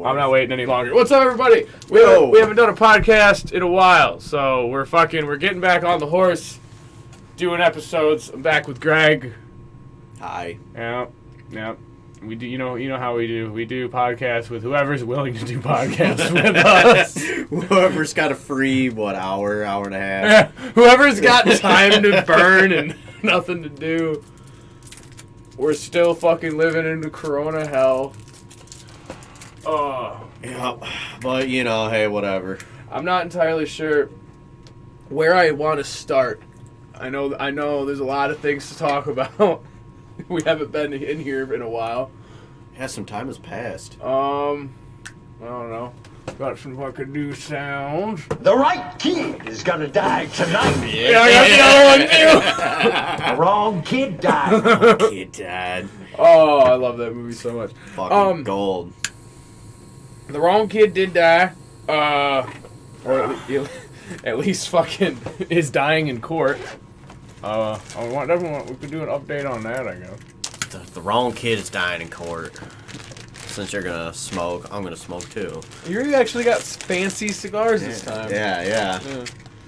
worth. I'm not waiting any longer. What's up, everybody? We haven't done a podcast in a while, so we're getting back on the horse, doing episodes. I'm back with Greg. Hi. Yeah. We do, you know how we do. We do podcasts with whoever's willing to do podcasts with us. Whoever's got a free, hour and a half. Yeah, whoever's got time to burn and nothing to do. We're still fucking living in the Corona hell. Yeah, but hey, whatever. I'm not entirely sure where I want to start. I know there's a lot of things to talk about. We haven't been in here in a while. Yeah, some time has passed. I don't know. Got some fucking new sounds. The right kid is gonna die tonight. Yeah, I got the other one too. The wrong kid died. Kid died. Oh, I love that movie so much. Fucking gold. The wrong kid did die. Or at least fucking is dying in court. We could do an update on that, I guess. The wrong kid is dying in court. Since you're gonna smoke, I'm gonna smoke too. You actually got fancy cigars this time. Yeah.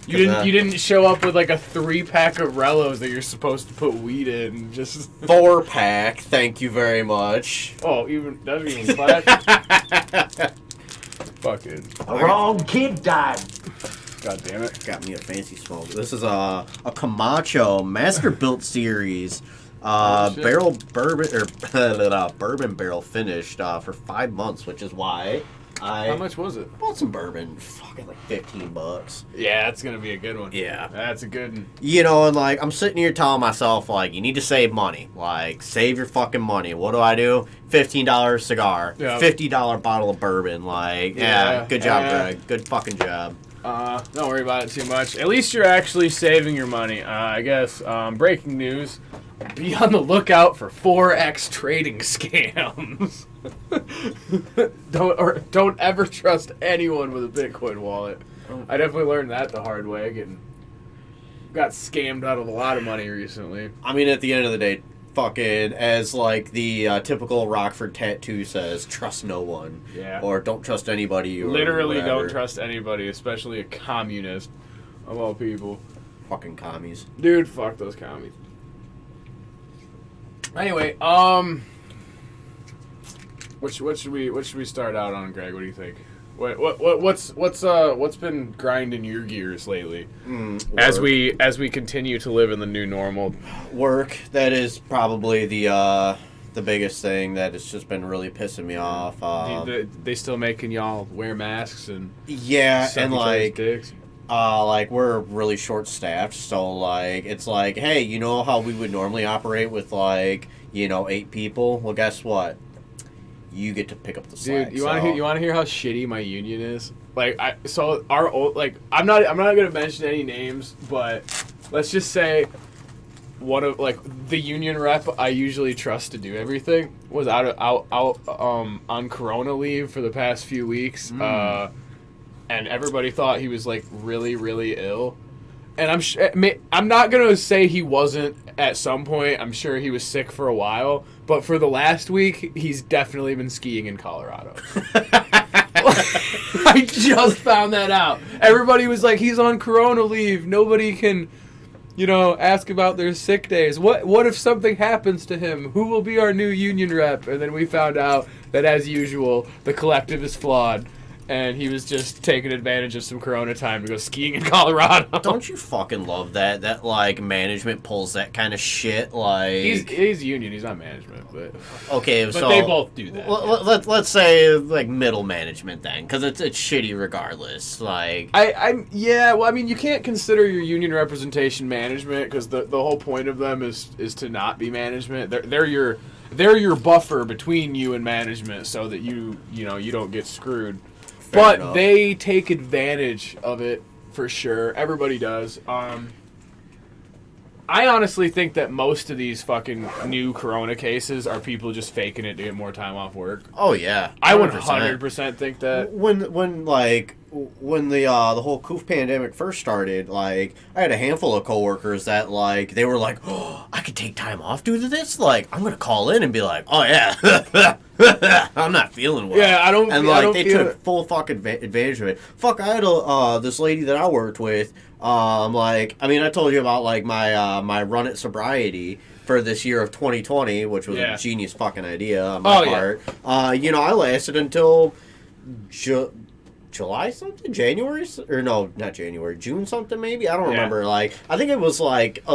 You didn't show up with like a 3-pack of Rellos that you're supposed to put weed in. Just 4-pack. Thank you very much. Oh, that's even class. Fucking. The wrong kid died. God damn it. Got me a fancy smoke. This is a Camacho Master Built Series barrel bourbon bourbon barrel finished for 5 months, which is why How much was it? bought some bourbon. Fucking like $15. Yeah, that's gonna be a good one. Yeah, that's a good one. And I'm sitting here telling myself you need to save money. Save your fucking money. What do? $15 cigar, yep. $50 bottle of bourbon. Good job, Greg. Good fucking job. Don't worry about it too much. At least you're actually saving your money. I guess. Breaking news: be on the lookout for Forex trading scams. Don't ever trust anyone with a Bitcoin wallet. I definitely learned that the hard way. Got scammed out of a lot of money recently. I mean, at the end of the day, fucking, as the typical Rockford tattoo says, trust no one. Yeah. Or don't trust anybody. Or literally whatever. don't trust anybody, especially a communist of all people. Fucking commies. Dude, fuck those commies. Anyway, what should we start out on, Greg? What do you think? What's been grinding your gears lately? As we continue to live in the new normal. Work. That is probably the biggest thing that has just been really pissing me off. They still making y'all wear masks and and dicks? We're really short staffed, so it's hey, you know how we would normally operate with 8 people? Well, guess what? You get to pick up the slack. Dude, you want to hear how shitty my union is? I'm not gonna mention any names, but let's just say one of the union rep I usually trust to do everything was out on Corona leave for the past few weeks, and everybody thought he was really, really ill. And I'm not gonna say he wasn't at some point. I'm sure he was sick for a while, but for the last week, he's definitely been skiing in Colorado. I just found that out. Everybody was like, he's on Corona leave. Nobody can, ask about their sick days. What if something happens to him? Who will be our new union rep? And then we found out that, as usual, the collective is flawed. And he was just taking advantage of some Corona time to go skiing in Colorado. Don't you fucking love that management pulls that kind of shit? He's union, he's not management, but okay, but so they both do that. Let's say middle management then, because it's shitty regardless. You can't consider your union representation management because the whole point of them is to not be management. They're your buffer between you and management so that you don't get screwed. But enough. They take advantage of it for sure. Everybody does. I honestly think that most of these fucking new Corona cases are people just faking it to get more time off work. Oh yeah, 100%. I would 100% think that. When the whole coof pandemic first started, I had a handful of coworkers that they were oh, I could take time off due to this. I'm gonna call in and be oh yeah, I'm not feeling well. Yeah, I don't. And I like don't they feel took full fucking advantage of it. Fuck, I had this lady that I worked with. Like I mean, I told you about like my run at sobriety for this year of 2020, which was a genius fucking idea on my part. I lasted until July something, January or no, not January, June something maybe. I don't remember. Like I think it was like I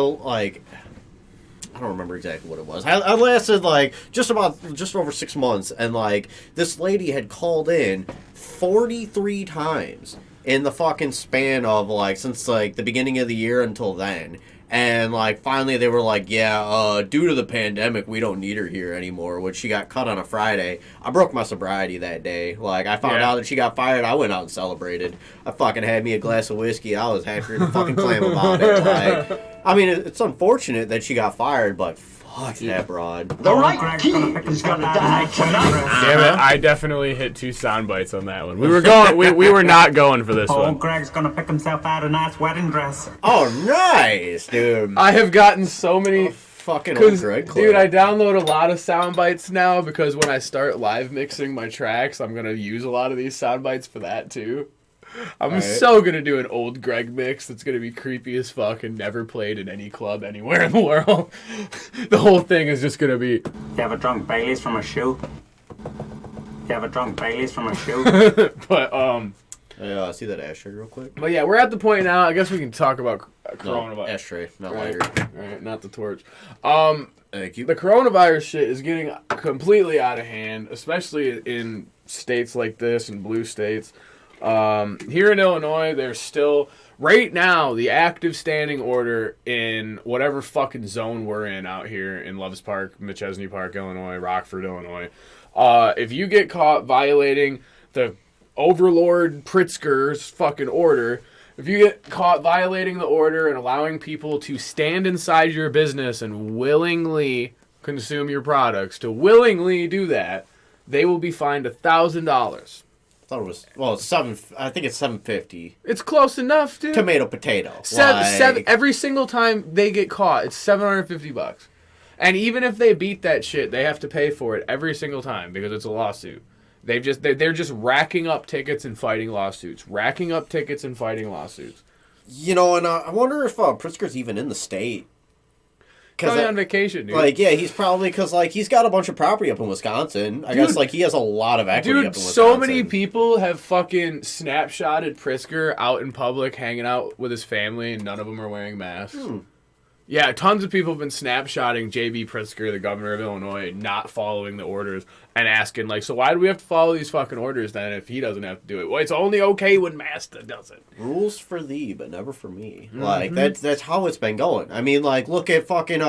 don't remember exactly what it was. I lasted like just over 6 months, and like this lady had called in 43 times in the fucking span of like since like the beginning of the year until then. And like finally they were like, yeah, due to the pandemic we don't need her here anymore, which she got cut on a Friday. I broke my sobriety that day. Like I found out that she got fired, I went out and celebrated. I fucking had me a glass of whiskey. I was happier than fucking clam about it. Like I mean it's unfortunate that she got fired, but fuck that broad. The right kid is gonna die tonight. Damn it! I definitely hit 2 sound bites on that one. We were going. We were not going for this one. Greg's gonna pick himself out a nice wedding dress. Oh, nice, dude. I have gotten so many fucking old Greg clip. Dude, I download a lot of sound bites now because when I start live mixing my tracks, I'm gonna use a lot of these sound bites for that too. I'm so gonna do an old Greg mix that's gonna be creepy as fuck and never played in any club anywhere in the world. The whole thing is just gonna be. Do you have a drunk Bailey's from a shoe? Do you have a drunk Bailey's from a shoe? But Yeah, see that ashtray real quick. But yeah, we're at the point now. I guess we can talk about coronavirus. No, ashtray, not right. lighter. Right, not the torch. Thank you. The coronavirus shit is getting completely out of hand, especially in states like this and blue states. Here in Illinois, there's still, right now, the active standing order in whatever fucking zone we're in out here in Loves Park, McChesney Park, Illinois, Rockford, Illinois. If you get caught violating the Overlord Pritzker's fucking order, if you get caught violating the order and allowing people to stand inside your business and willingly consume your products, to willingly do that, they will be fined $1,000. I thought it was I think it's $750. It's close enough, dude. Tomato potato. Every single time they get caught, it's $750. And even if they beat that shit, they have to pay for it every single time because it's a lawsuit. They're just racking up tickets and fighting lawsuits. Racking up tickets and fighting lawsuits. You know, and I wonder if Pritzker's even in the state. Probably on vacation, dude. Like, yeah, he's probably, because, like, he's got a bunch of property up in Wisconsin. I guess, like, he has a lot of equity up in Wisconsin. So many people have fucking snapshotted Pritzker out in public, hanging out with his family, and none of them are wearing masks. Yeah, tons of people have been snapshotting J.B. Pritzker, the governor of Illinois, not following the orders and asking, like, so why do we have to follow these fucking orders then if he doesn't have to do it? Well, it's only okay when Master does it. Rules for thee, but never for me. Like, that's how it's been going. I mean, like, look at fucking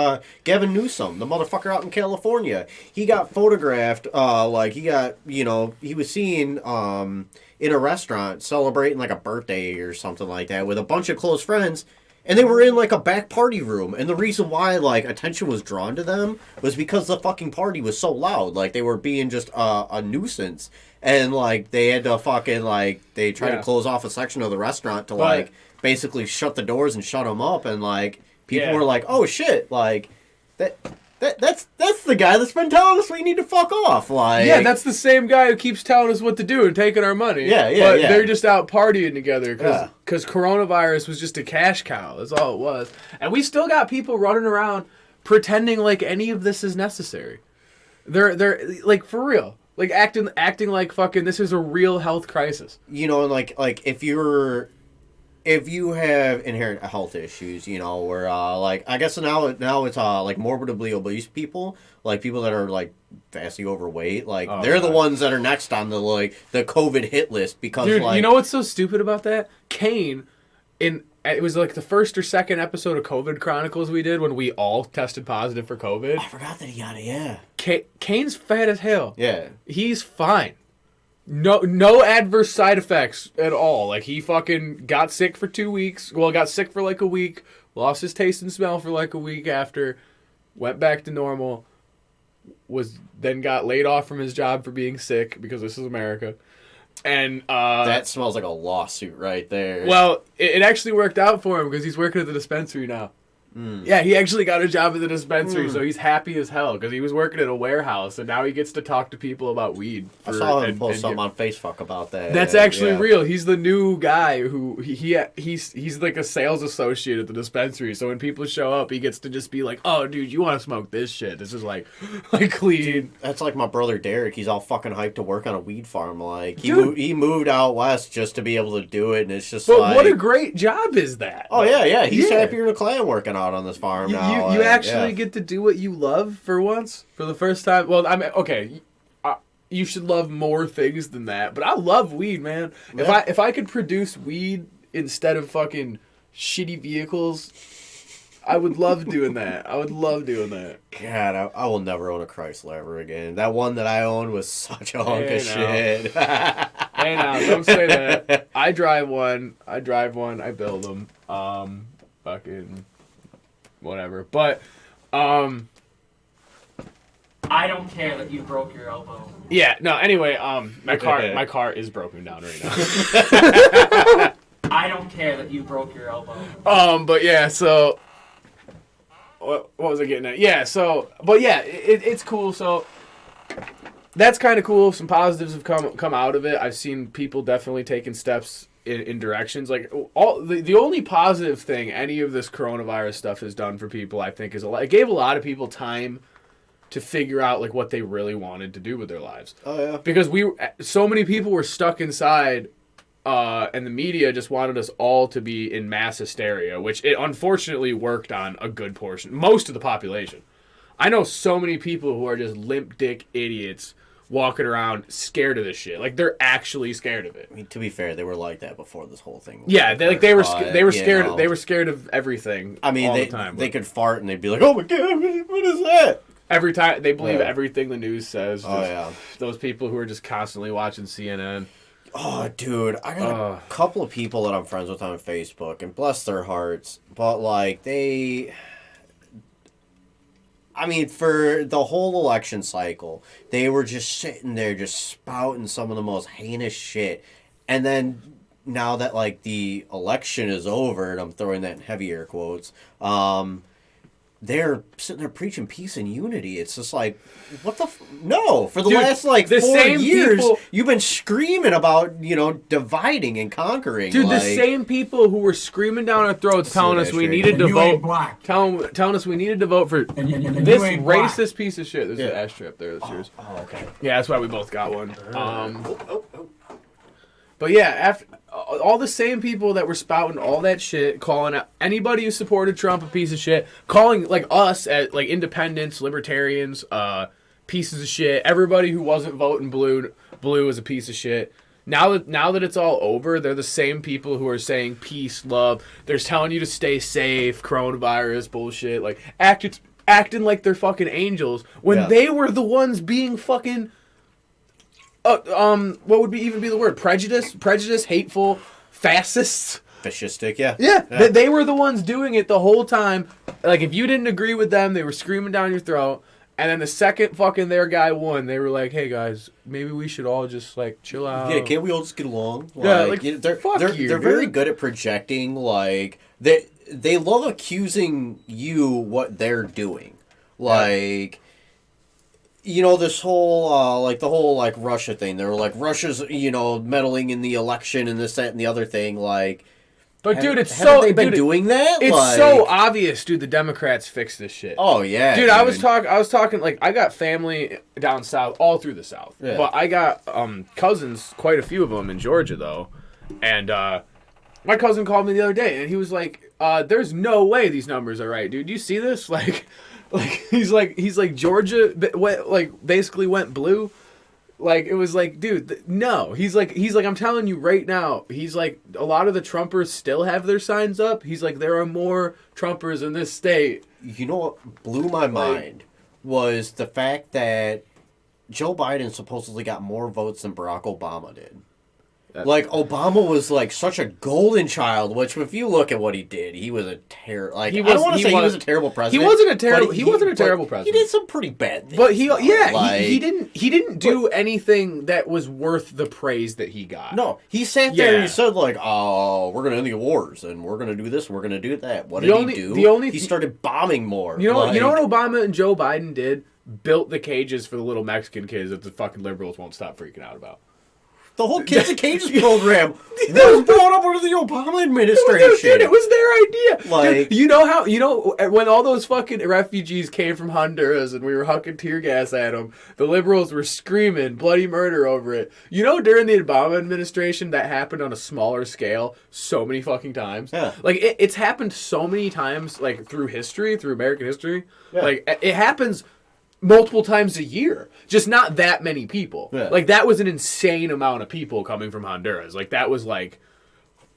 Gavin Newsom, the motherfucker out in California. He got photographed, he was seen in a restaurant celebrating, like, a birthday or something like that with a bunch of close friends. And they were in, like, a back party room. And the reason why, like, attention was drawn to them was because the fucking party was so loud. Like, they were being just a nuisance. And, like, they had to fucking, like, they tried to close off a section of the restaurant to, like, basically shut the doors and shut them up. And, like, people were like, oh, shit, like, that's the guy that's been telling us we need to fuck off. Like, yeah, that's the same guy who keeps telling us what to do and taking our money. But they're just out partying together because coronavirus was just a cash cow. That's all it was. And we still got people running around pretending like any of this is necessary. They're like, for real. Like, acting like fucking this is a real health crisis. You know, and like if you have inherent health issues, you know, where like I guess now it's like morbidly obese people, like people that are like vastly overweight, like they're the ones that are next on the the COVID hit list because dude, like, you know what's so stupid about that? Kane, it was like the first or second episode of COVID Chronicles we did when we all tested positive for COVID. I forgot that he got it. Yeah, Kane's fat as hell. Yeah, he's fine. No adverse side effects at all. Like, he fucking got sick for 2 weeks. Well, got sick for like a week. Lost his taste and smell for like a week after. Went back to normal. Then got laid off from his job for being sick because this is America. And that smells like a lawsuit right there. Well, it actually worked out for him because he's working at the dispensary now. Yeah, he actually got a job at the dispensary, so he's happy as hell because he was working at a warehouse, and now he gets to talk to people about weed. I saw him post something on Facebook about that. That's actually real. He's the new guy who he's like a sales associate at the dispensary. So when people show up, he gets to just be like, "Oh, dude, you want to smoke this shit? This is like clean." Dude, that's like my brother Derek. He's all fucking hyped to work on a weed farm. Like he moved out west just to be able to do it, and it's just. But what a great job is that? Oh yeah. He's happier than a clan working out on this farm now. You actually get to do what you love for once, for the first time. Well, I mean, okay, you should love more things than that. But I love weed, man. Yeah. If I could produce weed instead of fucking shitty vehicles, I would love doing that. I would love doing that. God, I will never own a Chrysler ever again. That one that I owned was such a hunk of shit. Hey now, don't say that. I drive one. I build them. Fucking whatever. But I don't care that you broke your elbow. Yeah, no, anyway, my car is broken down right now. I don't care that you broke your elbow. But yeah, so what was I getting at? Yeah, so but yeah, it's cool. So that's kind of cool. Some positives have come out of it. I've seen people definitely taking steps in directions like all the only positive thing any of this coronavirus stuff has done for people, I think, is it gave a lot of people time to figure out like what they really wanted to do with their lives. Oh yeah, because so many people were stuck inside, and the media just wanted us all to be in mass hysteria, which it unfortunately worked on a good portion, most of the population. I know so many people who are just limp dick idiots walking around scared of this shit. Like they're actually scared of it. I mean, to be fair, they were like that before this whole thing. Yeah, they were scared. Know. They were scared of everything. I mean, all the time. They could fart and they'd be like, "Oh my god, what is that?" Every time they believe everything the news says. Oh yeah, those people who are just constantly watching CNN. Oh, dude, I got a couple of people that I'm friends with on Facebook, and bless their hearts, but like I mean, for the whole election cycle, they were just sitting there just spouting some of the most heinous shit. And then now that, like, the election is over, and I'm throwing that in heavy air quotes, they're sitting there preaching peace and unity. It's just like, what the no, for the last, like, 4 years, you've been screaming about, dividing and conquering. Dude, the same people who were screaming down our throats telling us we needed to vote, telling us we needed to vote for this racist piece of shit. There's an ashtray up there. That's yours. Oh, okay. Yeah, that's why we both got one. But yeah, after all the same people that were spouting all that shit, calling out anybody who supported Trump a piece of shit, calling like us as like independents, libertarians, pieces of shit. Everybody who wasn't voting blue was a piece of shit. Now that it's all over, they're the same people who are saying peace, love. They're telling you to stay safe, coronavirus bullshit, like acting like they're fucking angels when they were the ones being fucking. What would even be the word? Prejudice, hateful, fascists. Fascistic, yeah. Yeah. They were the ones doing it the whole time. Like, if you didn't agree with them, they were screaming down your throat. And then the second fucking their guy won, they were like, hey, guys, maybe we should all just, like, chill out. Yeah, can't we all just get along? They're very good at projecting, like, they love accusing you what they're doing. Like... this whole, the whole Russia thing. They were like, Russia's, meddling in the election and this, that, and the other thing. Like, but dude, haven't they been doing that? It's so obvious, dude. The Democrats fixed this shit. Oh yeah, dude. I was talking. Like, I got family down south, all through the south. Yeah. But I got cousins, quite a few of them in Georgia though, and my cousin called me the other day, and he was like, "There's no way these numbers are right, dude. Do you see this? Like." Like he's like Georgia, basically went blue. Like it was like, dude, no. He's like I'm telling you right now. He's like a lot of the Trumpers still have their signs up. He's like there are more Trumpers in this state. You know what blew my mind was the fact that Joe Biden supposedly got more votes than Barack Obama did. Like, Obama was, like, such a golden child, which, if you look at what he did, he was a terrible... Like, I don't want to say he was a terrible president. He wasn't a terrible president. He did some pretty bad things. But he didn't do anything that was worth the praise that he got. No, he sat there and he said, like, oh, we're going to end the wars, and we're going to do this, and we're going to do that. What did he do? He started bombing more. You know what Obama and Joe Biden did? Built the cages for the little Mexican kids that the fucking liberals won't stop freaking out about. The whole Kids in Cages program was brought up under the Obama administration. Dude, it was their idea. Like, dude, when all those fucking refugees came from Honduras and we were hucking tear gas at them, the liberals were screaming bloody murder over it. You know, during the Obama administration, that happened on a smaller scale so many fucking times. Yeah. Like, it's happened so many times, like, through American history. Yeah. Like, it happens multiple times a year, just not that many people. Yeah. Like, that was an insane amount of people coming from Honduras. Like, that was like,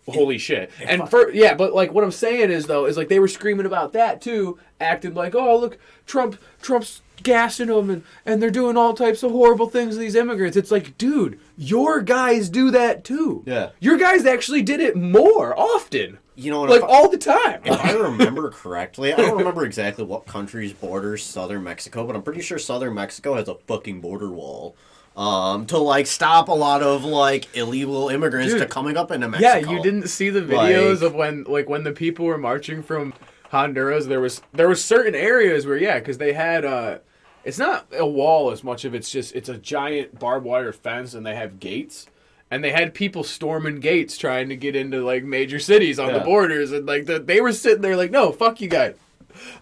holy shit. And but like, what I'm saying is like they were screaming about that too, acting like, oh look, Trump's gassing them and they're doing all types of horrible things to these immigrants. It's like, dude, your guys do that too. Yeah, your guys actually did it more often. You know, like all the time. If I remember correctly, I don't remember exactly what countries borders southern Mexico, but I'm pretty sure southern Mexico has a fucking border wall to like stop a lot of like illegal immigrants to coming up into Mexico. Yeah, you didn't see the videos of when the people were marching from Honduras. There was certain areas where because they had it's not a wall as much of it's a giant barbed wire fence and they have gates. And they had people storming gates trying to get into, like, major cities on the borders. And, like, they were sitting there like, no, fuck you guys.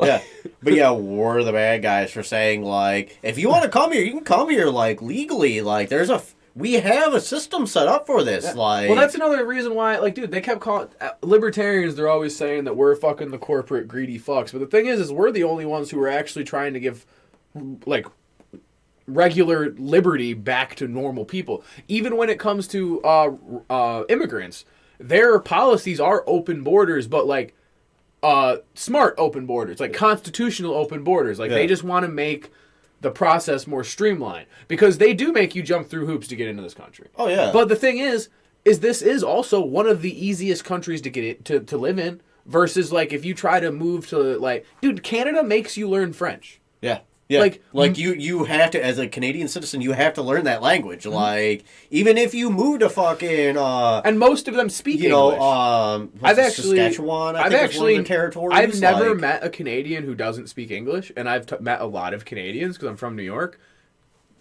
Yeah. But, we're the bad guys for saying, like, if you want to come here, you can come here, like, legally. Like, we have a system set up for this. Yeah. Like, well, that's another reason why, like, dude, they kept calling... libertarians, they're always saying that we're fucking the corporate greedy fucks. But the thing is we're the only ones who are actually trying to give, like... regular liberty back to normal people. Even when it comes to immigrants, their policies are open borders, but like smart open borders, like constitutional open borders. Like they just want to make the process more streamlined because they do make you jump through hoops to get into this country. Oh yeah. But the thing is this is also one of the easiest countries to get to live in versus like if you try to move to like, dude, Canada makes you learn French. Yeah. Yeah, like you have to, as a Canadian citizen, you have to learn that language. Mm-hmm. Like, even if you move to fucking... and most of them speak English. Saskatchewan, I think is one of the territories. I've never met a Canadian who doesn't speak English, and I've met a lot of Canadians, because I'm from New York.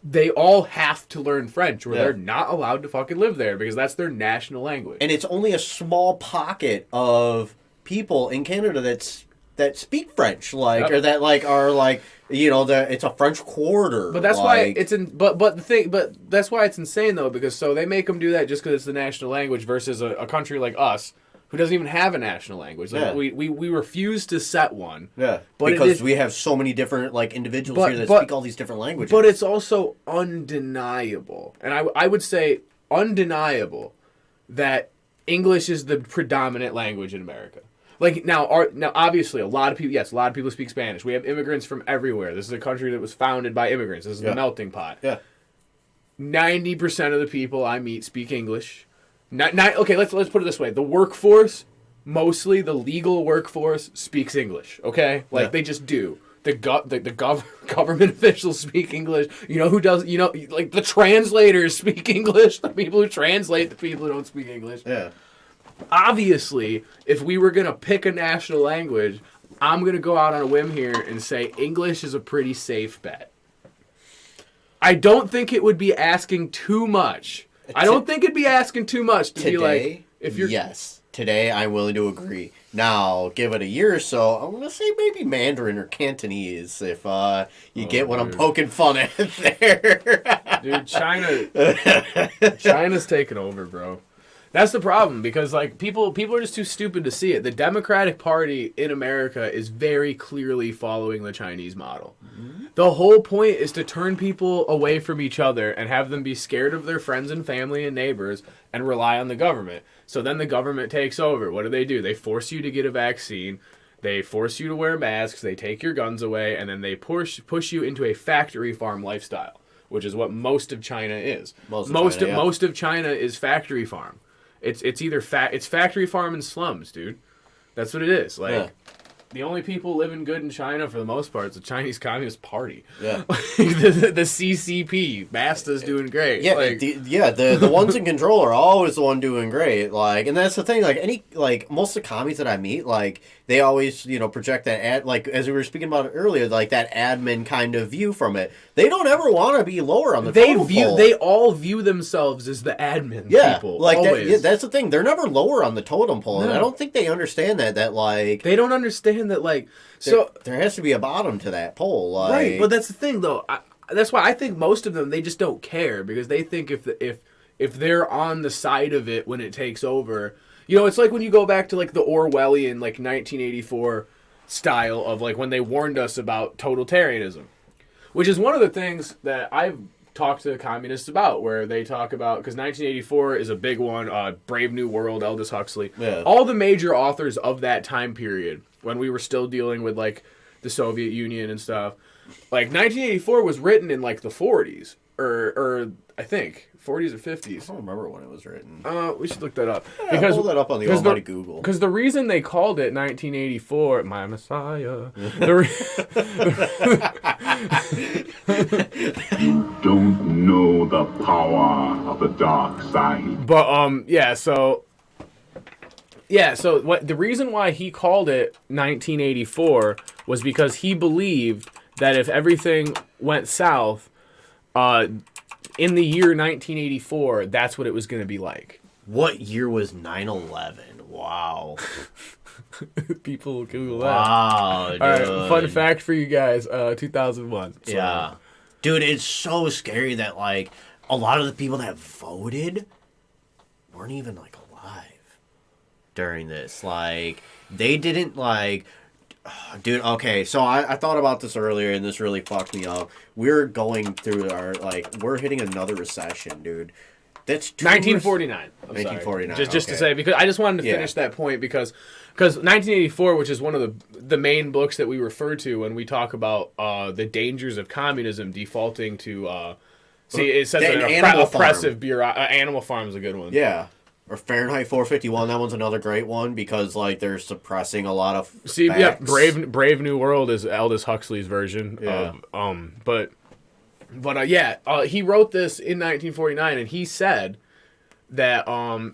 They all have to learn French, or they're not allowed to fucking live there, because that's their national language. And it's only a small pocket of people in Canada that speak French, like, or that, like, are, like... it's a French Quarter. But that's why it's in. But that's why it's insane though, because so they make them do that just because it's the national language versus a country like us who doesn't even have a national language. Like we refuse to set one. Yeah, but because we have so many different like individuals here that speak all these different languages. But it's also undeniable, and I would say undeniable that English is the predominant language in America. Like, now, obviously, a lot of people speak Spanish. We have immigrants from everywhere. This is a country that was founded by immigrants. This is the melting pot. Yeah. 90% of the people I meet speak English. Okay, let's put it this way. The workforce, mostly the legal workforce, speaks English, okay? Like, they just do. The government officials speak English. You know who does, like, the translators speak English. The people who translate the people who don't speak English. Yeah. Obviously, if we were going to pick a national language, I'm going to go out on a whim here and say English is a pretty safe bet. I don't think it would be asking too much. I don't think it'd be asking too much to be like, if you're... Yes. Today, I'm willing to agree. Now, give it a year or so, I'm going to say maybe Mandarin or Cantonese if you get what I'm poking fun at there. Dude, China's taking over, bro. That's the problem, because like people are just too stupid to see it. The Democratic Party in America is very clearly following the Chinese model. Mm-hmm. The whole point is to turn people away from each other and have them be scared of their friends and family and neighbors and rely on the government. So then the government takes over. What do? They force you to get a vaccine. They force you to wear masks. They take your guns away, and then they push you into a factory farm lifestyle which is what most of China is. Most of China is factory farm. It's either it's factory farm and slums, dude. That's what it is. Like the only people living good in China for the most part is the Chinese Communist Party. Yeah. the CCP. Basta's doing great. Yeah, like, the ones in control are always the one doing great. Like, and that's the thing. Like most of the commies that I meet, like they always project that as we were speaking about it earlier, like that admin kind of view from it. They don't ever want to be lower on the totem pole. They all view themselves as the admin people. Like always. that's the thing. They're never lower on the totem pole, and I don't think they understand that like they don't understand that like so there has to be a bottom to that pole. Like, right, but that's the thing though. That's why I think most of them they just don't care because they think if they're on the side of it when it takes over, it's like when you go back to like the Orwellian like 1984 style of like when they warned us about totalitarianism, which is one of the things that I've talked to communists about, where they talk about, because 1984 is a big one, Brave New World, Aldous Huxley, all the major authors of that time period when we were still dealing with like the Soviet Union and stuff. Like 1984 was written in like the 40s or I think 40s or 50s. I don't remember when it was written. We should look that up. Because pull that up on the almighty Google. Because the reason they called it 1984, my Messiah. You don't know the power of the dark side. But so what the reason why he called it 1984 was because he believed that if everything went south, in the year 1984, that's what it was going to be like. What year was 9/11? Wow. People Google that. Wow, dude. All right, fun fact for you guys, 2001. So. Yeah. Dude, it's so scary that, like, a lot of the people that voted weren't even, like, alive during this. Like, they didn't, like... Dude, okay, so I thought about this earlier, and this really fucked me up. We're going through we're hitting another recession, dude. That's 1949. 1949. Just to say, because I just wanted to finish that point, because 1984, which is one of the main books that we refer to when we talk about the dangers of communism defaulting to, it says an oppressive bureaucracy. Animal Farm is a good one. Yeah. Or Fahrenheit 451, that one's another great one because like they're suppressing a lot of facts. Yeah, Brave New World is Aldous Huxley's version. Yeah. He wrote this in 1949, and he said that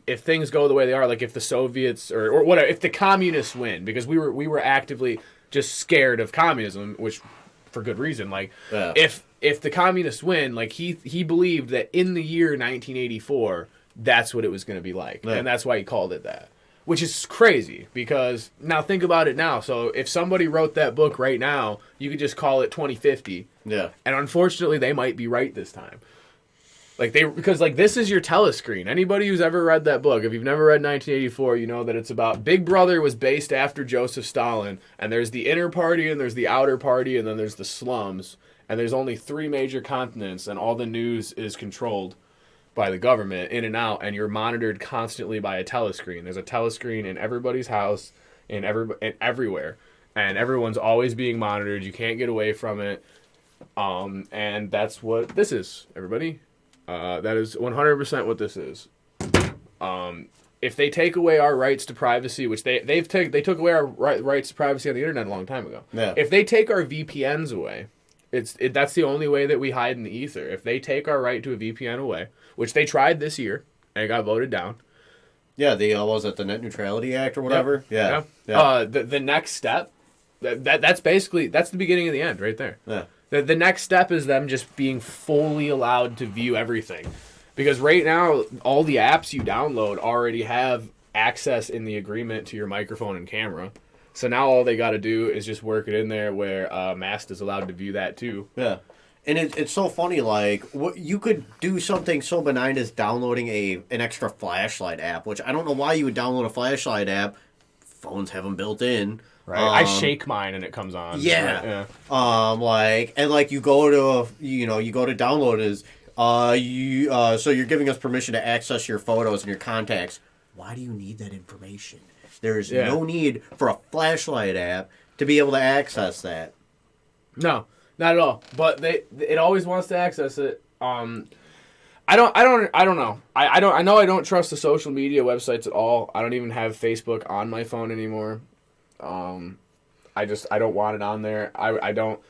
if things go the way they are, like if the Soviets or whatever, if the communists win, because we were actively just scared of communism, which for good reason. Like if the communists win, like he believed that in the year 1984. That's what it was going to be like. Yeah. And that's why he called it that. Which is crazy, because now think about it now. So if somebody wrote that book right now, you could just call it 2050. Yeah. And unfortunately, they might be right this time. Because this is your telescreen. Anybody who's ever read that book, if you've never read 1984, you know that it's about Big Brother was based after Joseph Stalin, and there's the inner party, and there's the outer party, and then there's the slums, and there's only 3 major continents, and all the news is controlled by the government in and out, and you're monitored constantly by a telescreen. There's a telescreen in everybody's house, in everywhere, and everyone's always being monitored. You can't get away from it, and that's what this is, everybody. That is 100% what this is. If they take away our rights to privacy, which they took away our rights to privacy on the internet a long time ago. Yeah. If they take our VPNs away, that's the only way that we hide in the ether. If they take our right to a VPN away, which they tried this year and it got voted down. Yeah, what was it, the Net Neutrality Act or whatever? Yep. Yeah. The next step, that's the beginning of the end right there. Yeah. The next step is them just being fully allowed to view everything. Because right now, all the apps you download already have access in the agreement to your microphone and camera. So now all they got to do is just work it in there where Mast is allowed to view that too. Yeah. And it's so funny, like, you could do something so benign as downloading an extra flashlight app, which I don't know why you would download a flashlight app. Phones have them built in. Right. I shake mine and it comes on. Yeah. You go to download is, so you're giving us permission to access your photos and your contacts. Why do you need that information? There's no need for a flashlight app to be able to access that. No. Not at all. But it always wants to access it, I don't know. I know I don't trust the social media websites at all. I don't even have Facebook on my phone anymore. I don't want it on there. I don't.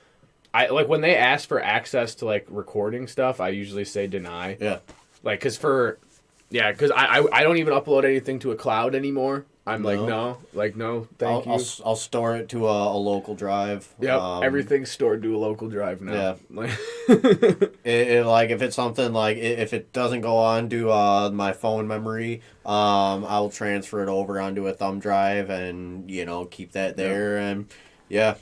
I like when they ask for access to like recording stuff. I usually say deny. Yeah. Like, cause I don't even upload anything to a cloud anymore. I'm no, thank you. I'll store it to a local drive. Yep, everything's stored to a local drive now. Yeah. Like, like if it's something like if it doesn't go on to my phone memory, I'll transfer it over onto a thumb drive and keep that there and yeah.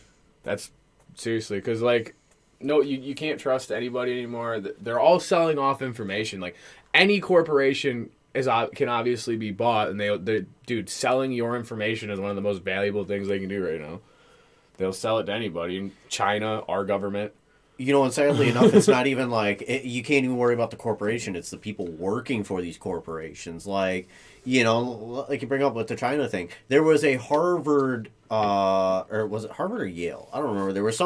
That's seriously because like no, you can't trust anybody anymore. They're all selling off information. Like any corporation can obviously be bought, and dude, selling your information is one of the most valuable things they can do right now. They'll sell it to anybody in China, our government. And sadly enough, it's not even like you can't even worry about the corporation. It's the people working for these corporations. Like, like you bring up with the China thing. There was a Harvard, or was it Harvard or Yale? I don't remember. There was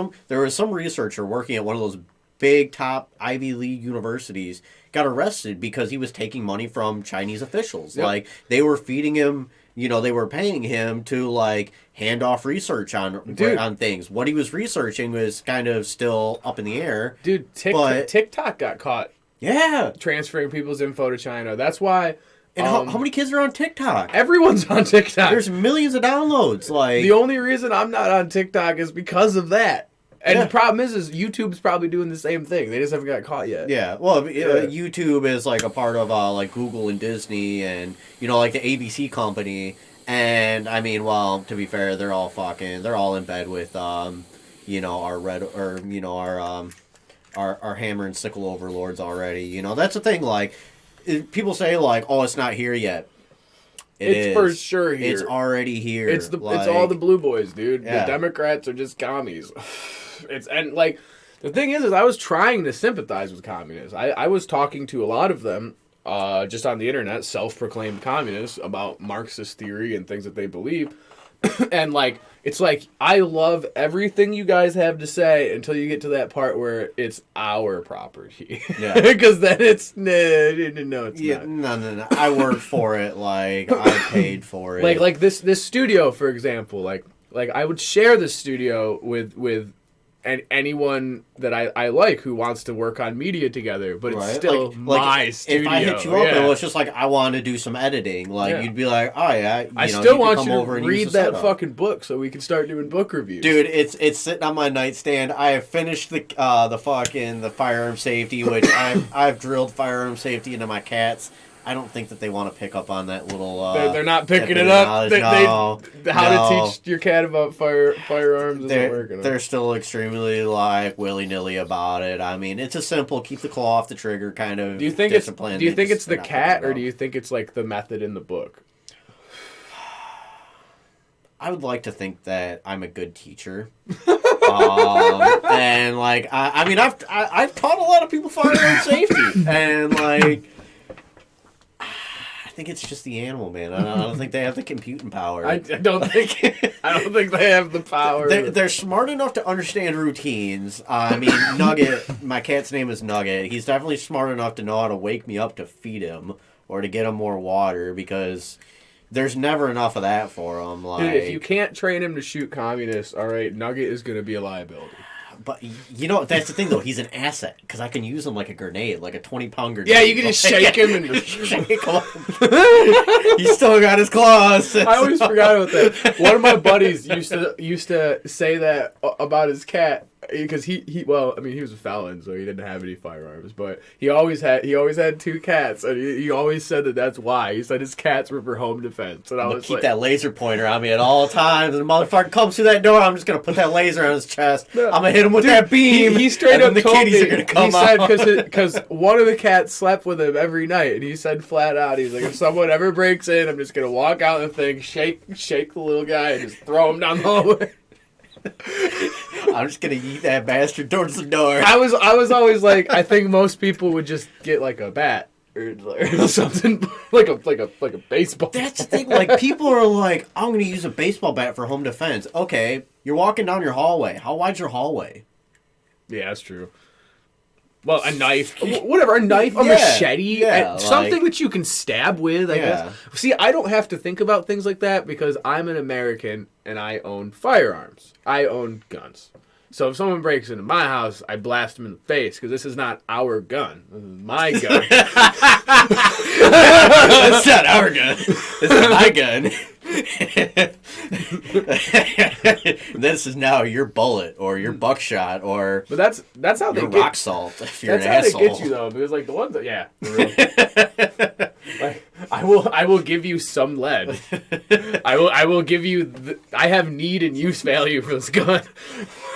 some researcher working at one of those big top Ivy League universities got arrested because he was taking money from Chinese officials. Yep. Like they were feeding him, they were paying him to like hand off research on things. What he was researching was kind of still up in the air. Dude, TikTok got caught. Yeah, transferring people's info to China. That's why. And how many kids are on TikTok? Everyone's on TikTok. There's millions of downloads. Like the only reason I'm not on TikTok is because of that. And the problem is YouTube's probably doing the same thing. They just haven't got caught yet. Yeah, well, YouTube is like a part of like Google and Disney and like the ABC company. And I mean, well, to be fair, they're all in bed with our our hammer and sickle overlords already. That's the thing. Like people say, like, oh, it's not here yet. It's for sure here. It's already here. It's all the blue boys, dude. Yeah. The Democrats are just commies. The thing is I was trying to sympathize with communists. I was talking to a lot of them, just on the internet, self-proclaimed communists about Marxist theory and things that they believe. And it's like I love everything you guys have to say until you get to that part where it's our property. Yeah. Because then it's no, it's not. No. I worked for it. Like I paid for it. Like this studio, for example. Like I would share this studio with anyone that I like who wants to work on media together, but it's still my studio. If I hit you up and it was just like I want to do some editing, you'd be like, oh yeah, I still want you to read that fucking book so we can start doing book reviews. Dude, it's sitting on my nightstand. I have finished the firearm safety, which I've drilled firearm safety into my cats. I don't think that they want to pick up on that little. They're not picking it up. How to teach your cat about firearms isn't working. They're still extremely willy nilly about it. I mean, it's a simple keep the claw off the trigger kind of. Do you think discipline. Do you think it's the cat, or do you think it's like the method in the book? I would like to think that I'm a good teacher, and I've taught a lot of people firearm safety, and I think it's just the animal, man. I don't think they have the computing power. I don't think they have the power. They're smart enough to understand routines. I mean, Nugget, my cat's name is Nugget. He's definitely smart enough to know how to wake me up to feed him or to get him more water because there's never enough of that for him. Dude, if you can't train him to shoot communists, all right, Nugget is going to be a liability. But, that's the thing, though. He's an asset, because I can use him like a grenade, like a 20-pound grenade. Yeah, you can just shake him and shake him. He's still got his claws. I always forgot about that. One of my buddies used to say that about his cat, because he was a felon, so he didn't have any firearms, but he always had 2 cats, and he always said that's why. He said his cats were for home defense. And I was keep that laser pointer on me at all times, and the motherfucker comes through that door, I'm just going to put that laser on his chest. I'm going to hit him with that beam. He straight up the told kitties me, are going to come out. He said, because one of the cats slept with him every night, and he said flat out, he's like, if someone ever breaks in, I'm just going to walk out the thing, shake the little guy, and just throw him down the hallway. I'm just gonna eat that bastard towards the door. I was always like, I think most people would just get like a bat or something like a baseball. That's the thing. Like people are like, I'm gonna use a baseball bat for home defense. Okay, you're walking down your hallway. How wide's your hallway? Yeah, that's true. Well, a knife, whatever, a knife, a machete, something that you can stab with, I guess. See, I don't have to think about things like that because I'm an American and I own firearms. I own guns. So if someone breaks into my house, I blast them in the face because this is not our gun. This is my gun. That's not our gun. This is my gun. This is now your bullet or your buckshot or. But that's how they your get rock salt. If you're that's an how asshole. they get you though, because like the ones that for real. Like, I will give you some lead. I will give you. I have need and use value for this gun,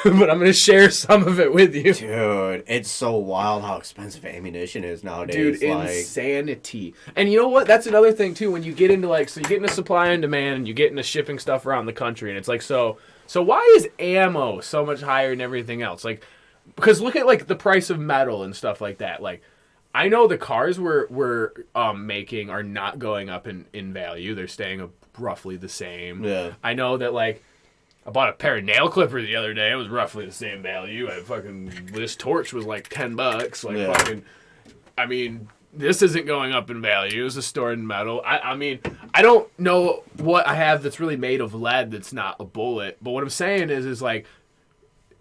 but I'm gonna share some of it with you. Dude, it's so wild how expensive ammunition is nowadays. Dude, insanity. And you know what? That's another thing too. When you get into like, so you get into supply and demand, and you get into shipping stuff around the country, and it's like, so why is ammo so much higher than everything else? Like, because look at like the price of metal and stuff like that. Like, I know the cars we're making are not going up in value. They're staying roughly the same. Yeah. I know that like I bought a pair of nail clippers the other day. It was roughly the same value. This torch was like $10. Like fucking, I mean, this isn't going up in value. This is stored in metal. I mean, I don't know what I have that's really made of lead that's not a bullet. But what I'm saying is like,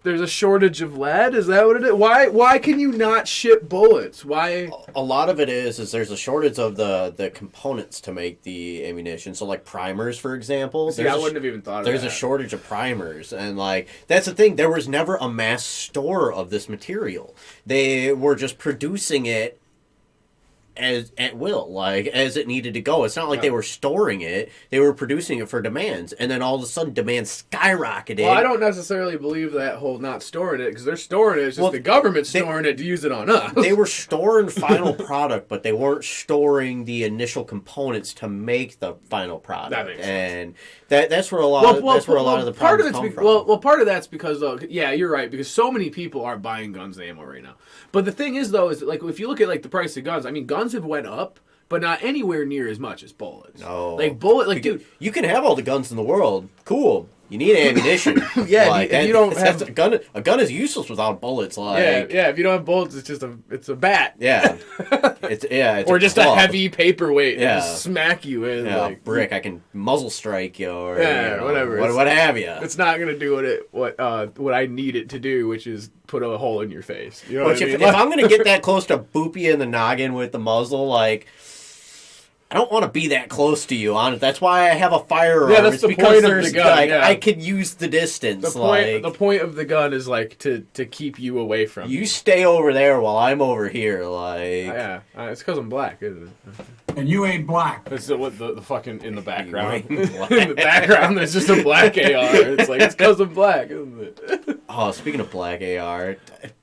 there's a shortage of lead? Is that what it is? Why can you not ship bullets? Why? A lot of it is there's a shortage of the components to make the ammunition. So like primers, for example. See, I wouldn't have even thought of that. There's a shortage of primers. And like, that's the thing. There was never a mass store of this material. They were just producing it at will, like as it needed to go. It's not like they were storing it; they were producing it for demands, and then all of a sudden, demand skyrocketed. Well, I don't necessarily believe that whole not storing it because they're storing it. It's just the government storing it to use it on us. They were storing final product, but they weren't storing the initial components to make the final product. That makes sense. That's where a lot of the problems come from. Well, part of that's because yeah, you're right, because so many people are buying guns and ammo right now. But the thing is, though, is like if you look at like the price of guns, I mean, guns have went up, but not anywhere near as much as bullets. No, dude, you can have all the guns in the world. Cool. You need ammunition. Yeah, like, if you don't have a gun. A gun is useless without bullets. Like yeah. If you don't have bullets, it's a bat. Yeah, it's or just club. a heavy paperweight. Yeah, to smack you with. Yeah, like brick. I can muzzle strike you or whatever. What have you? It's not gonna do what I need it to do, which is put a hole in your face. You know what I mean? If I'm gonna get that close to boop you in the noggin with the muzzle, like. I don't want to be that close to you on it. That's why I have a firearm. Yeah, that's the point of the gun. Like, I could use the distance. The point of the gun is like to keep you away from. You stay over there while I'm over here. Like it's because I'm black, isn't it? And you ain't black. That's what the fucking in the background. In the background, there's just a black AR. It's like it's because I'm black, isn't it? Oh, speaking of black AR,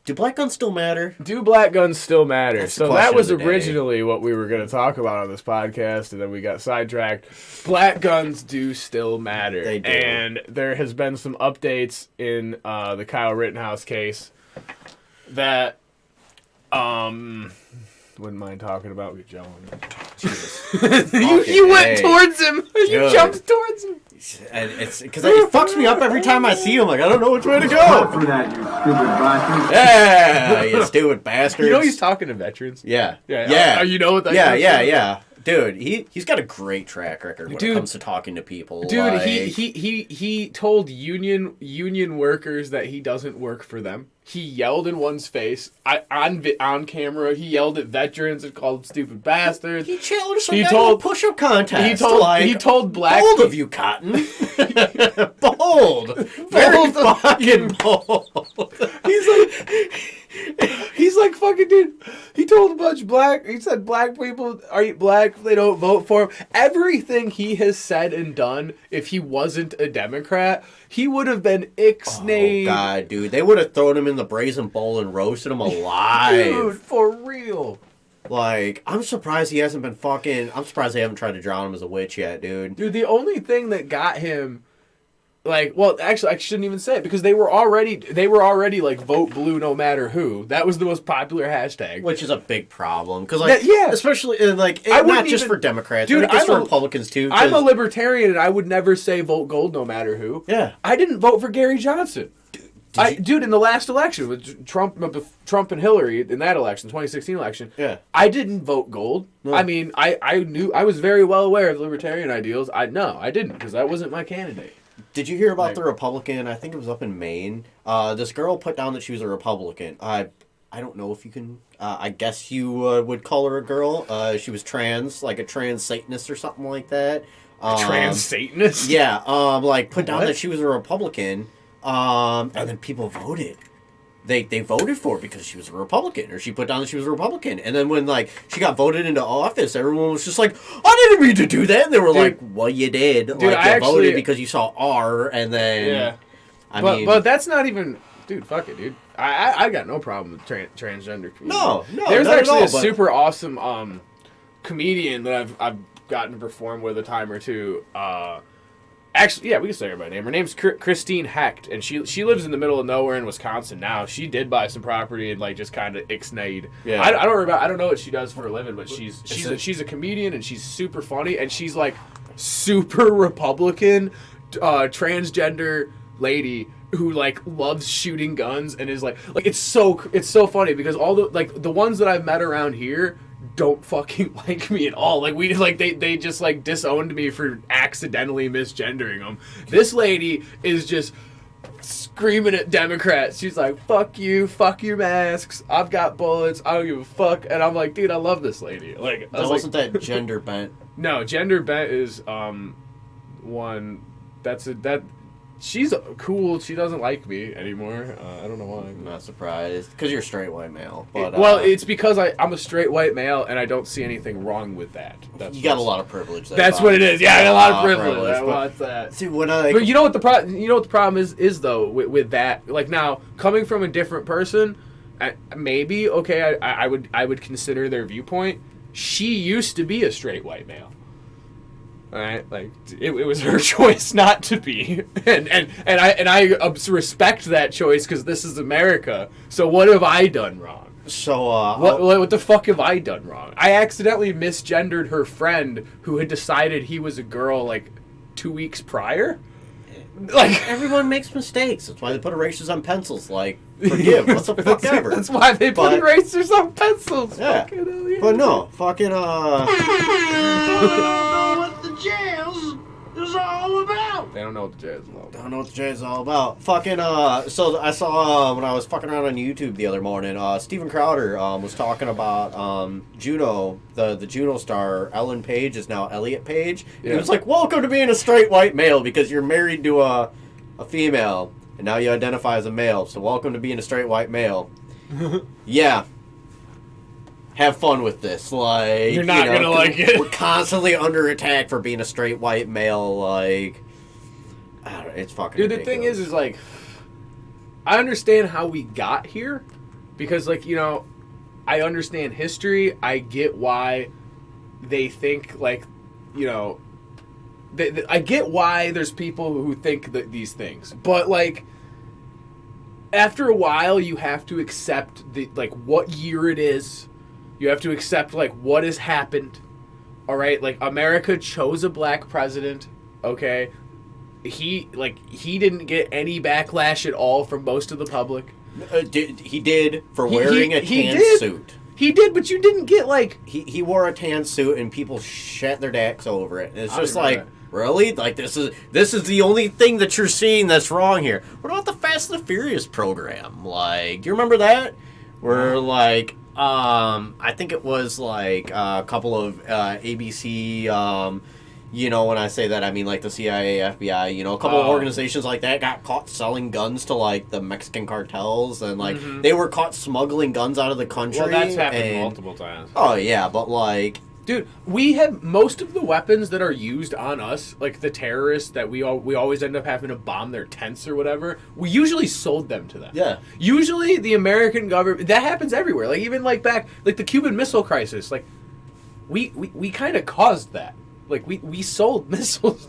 do black guns still matter? Do black guns still matter? That's so that was originally what we were going to talk about on this podcast, and then we got sidetracked. Black guns do still matter. They do. And there has been some updates in the Kyle Rittenhouse case that wouldn't mind talking about. Get Joe on it. You went towards him. You jumped towards him. And it's because it fucks me up every time I see him. Like, I don't know which way to go. For that, you stupid bastard. Yeah, you stupid bastard. You know he's talking to veterans. Yeah. You know what that Yeah. Dude, he's got a great track record when it comes to talking to people. Dude, like... he told union workers that he doesn't work for them. He yelled in one's face on camera. He yelled at veterans and called them stupid bastards. He challenged some guy to a push-up contest. He told black bold of you, Cotton. Bold, very fucking bold. He's like fucking dude. He told a bunch of he said black people are black if they don't vote for him. Everything he has said and done, if he wasn't a Democrat, he would have been ixnayed. Oh God, dude, they would have thrown him in the brazen bowl and roasted him alive. Dude, for real. Like, I'm surprised he hasn't been fucking. I'm surprised they haven't tried to drown him as a witch yet, dude. Dude, the only thing that got him. Actually, I shouldn't even say it because they were already like vote blue no matter who. That was the most popular hashtag, which is a big problem because especially not just for Democrats, dude. It's for Republicans too. I'm a libertarian and I would never say vote gold no matter who. Yeah, I didn't vote for Gary Johnson. Dude, in the last election with Trump and Hillary in that election, 2016 election, Yeah. I didn't vote gold. No. I mean, I knew I was very well aware of libertarian ideals. I didn't because that wasn't my candidate. Did you hear about the Republican? I think it was up in Maine. This girl put down that she was a Republican. I don't know if you can. I guess you would call her a girl. She was trans, like a trans Satanist or something like that. Trans Satanist? Yeah. Like put down What? that she was a Republican. And then people voted. They voted for it because she was a Republican, or she put down that she was a Republican. And then when like she got voted into office, everyone was just like, "I didn't mean to do that." And they were like, "Well, you did. Dude, like, I you voted actually- because you saw R." And then Yeah. I mean, But that's not even, dude. Fuck it, dude. I got no problem with transgender community. No, There's not at actually all, a but- super awesome comedian that I've gotten to perform with a time or two. Actually, yeah, we can say her by name. Her name's Christine Hecht, and she lives in the middle of nowhere in Wisconsin now. She did buy some property and like just kind of ixnayed. Yeah. I don't know what she does for a living, but she's a comedian and she's super funny and she's like super Republican, transgender lady who like loves shooting guns and is like it's so funny because all the ones that I've met around here don't fucking like me at all. Like they just like disowned me for accidentally misgendering them. This lady is just screaming at Democrats. She's like, "Fuck you, fuck your masks. I've got bullets. I don't give a fuck." And I'm like, dude, I love this lady. Like, I was wasn't that gender bent. no, gender bent is one. That she's cool. She doesn't like me anymore. I don't know why. I'm not surprised because you're a straight white male. But Well, it's because I'm a straight white male and I don't see anything wrong with that. you got a lot of privilege. There, That's Bob. what it is. Yeah, I got a lot of privilege. I but- want that. See, when I But you know what the problem is though with that. Like now, coming from a different person, maybe okay. I would consider their viewpoint. She used to be a straight white male. All right, like it was her choice not to be, and I respect that choice because this is America. So what have I done wrong? so What the fuck have I done wrong? I accidentally misgendered her friend who had decided he was a girl like 2 weeks prior. Like everyone makes mistakes. That's why they put erasers on pencils. Like forgive. What the fuck ever. That's why they put But- erasers on pencils. Yeah. Fucking hell, yeah. But no, fucking What the jazz is all about. They don't know what the jazz is all I about. don't know what the J is all about. Fucking so I saw when I was fucking around on YouTube the other morning, Steven Crowder was talking about Juno, the Juno star Ellen Page is now Elliot Page. Yeah. He was like, "Welcome to being a straight white male because you're married to a female and now you identify as a male. So welcome to being a straight white male." Yeah. Have fun with this. Like You're not gonna 'cause like it. We're constantly under attack for being a straight white male. Like, I don't know, it's fucking. Dude, the thing is like, I understand how we got here, because like I understand history. I get why they think like, I get why there's people who think that these things, but like. After a while, you have to accept what year it is. You have to accept what has happened. All right, like America chose a black president. Okay, he didn't get any backlash at all from most of the public. He did for wearing a tan did. suit. He did, but you didn't get He wore a tan suit and people shat their dicks over it. And it's I just remember like, really? Like this is the only thing that you're seeing that's wrong here. What about the Fast and the Furious program? Like, do you remember that? Where like I think it was like a couple of ABC when I say that, I mean like the CIA, FBI, a couple of organizations like that got caught selling guns to like the Mexican cartels, and like they were caught smuggling guns out of the country. well, that's happened and- multiple times. Oh yeah, but like, Dude, we have most of the weapons that are used on us, like the terrorists that we always end up having to bomb their tents or whatever. We usually sold them to them. yeah, Usually, the American government, that happens everywhere. Like even back, like the Cuban Missile Crisis. Like we kind of caused that. Like we sold missiles.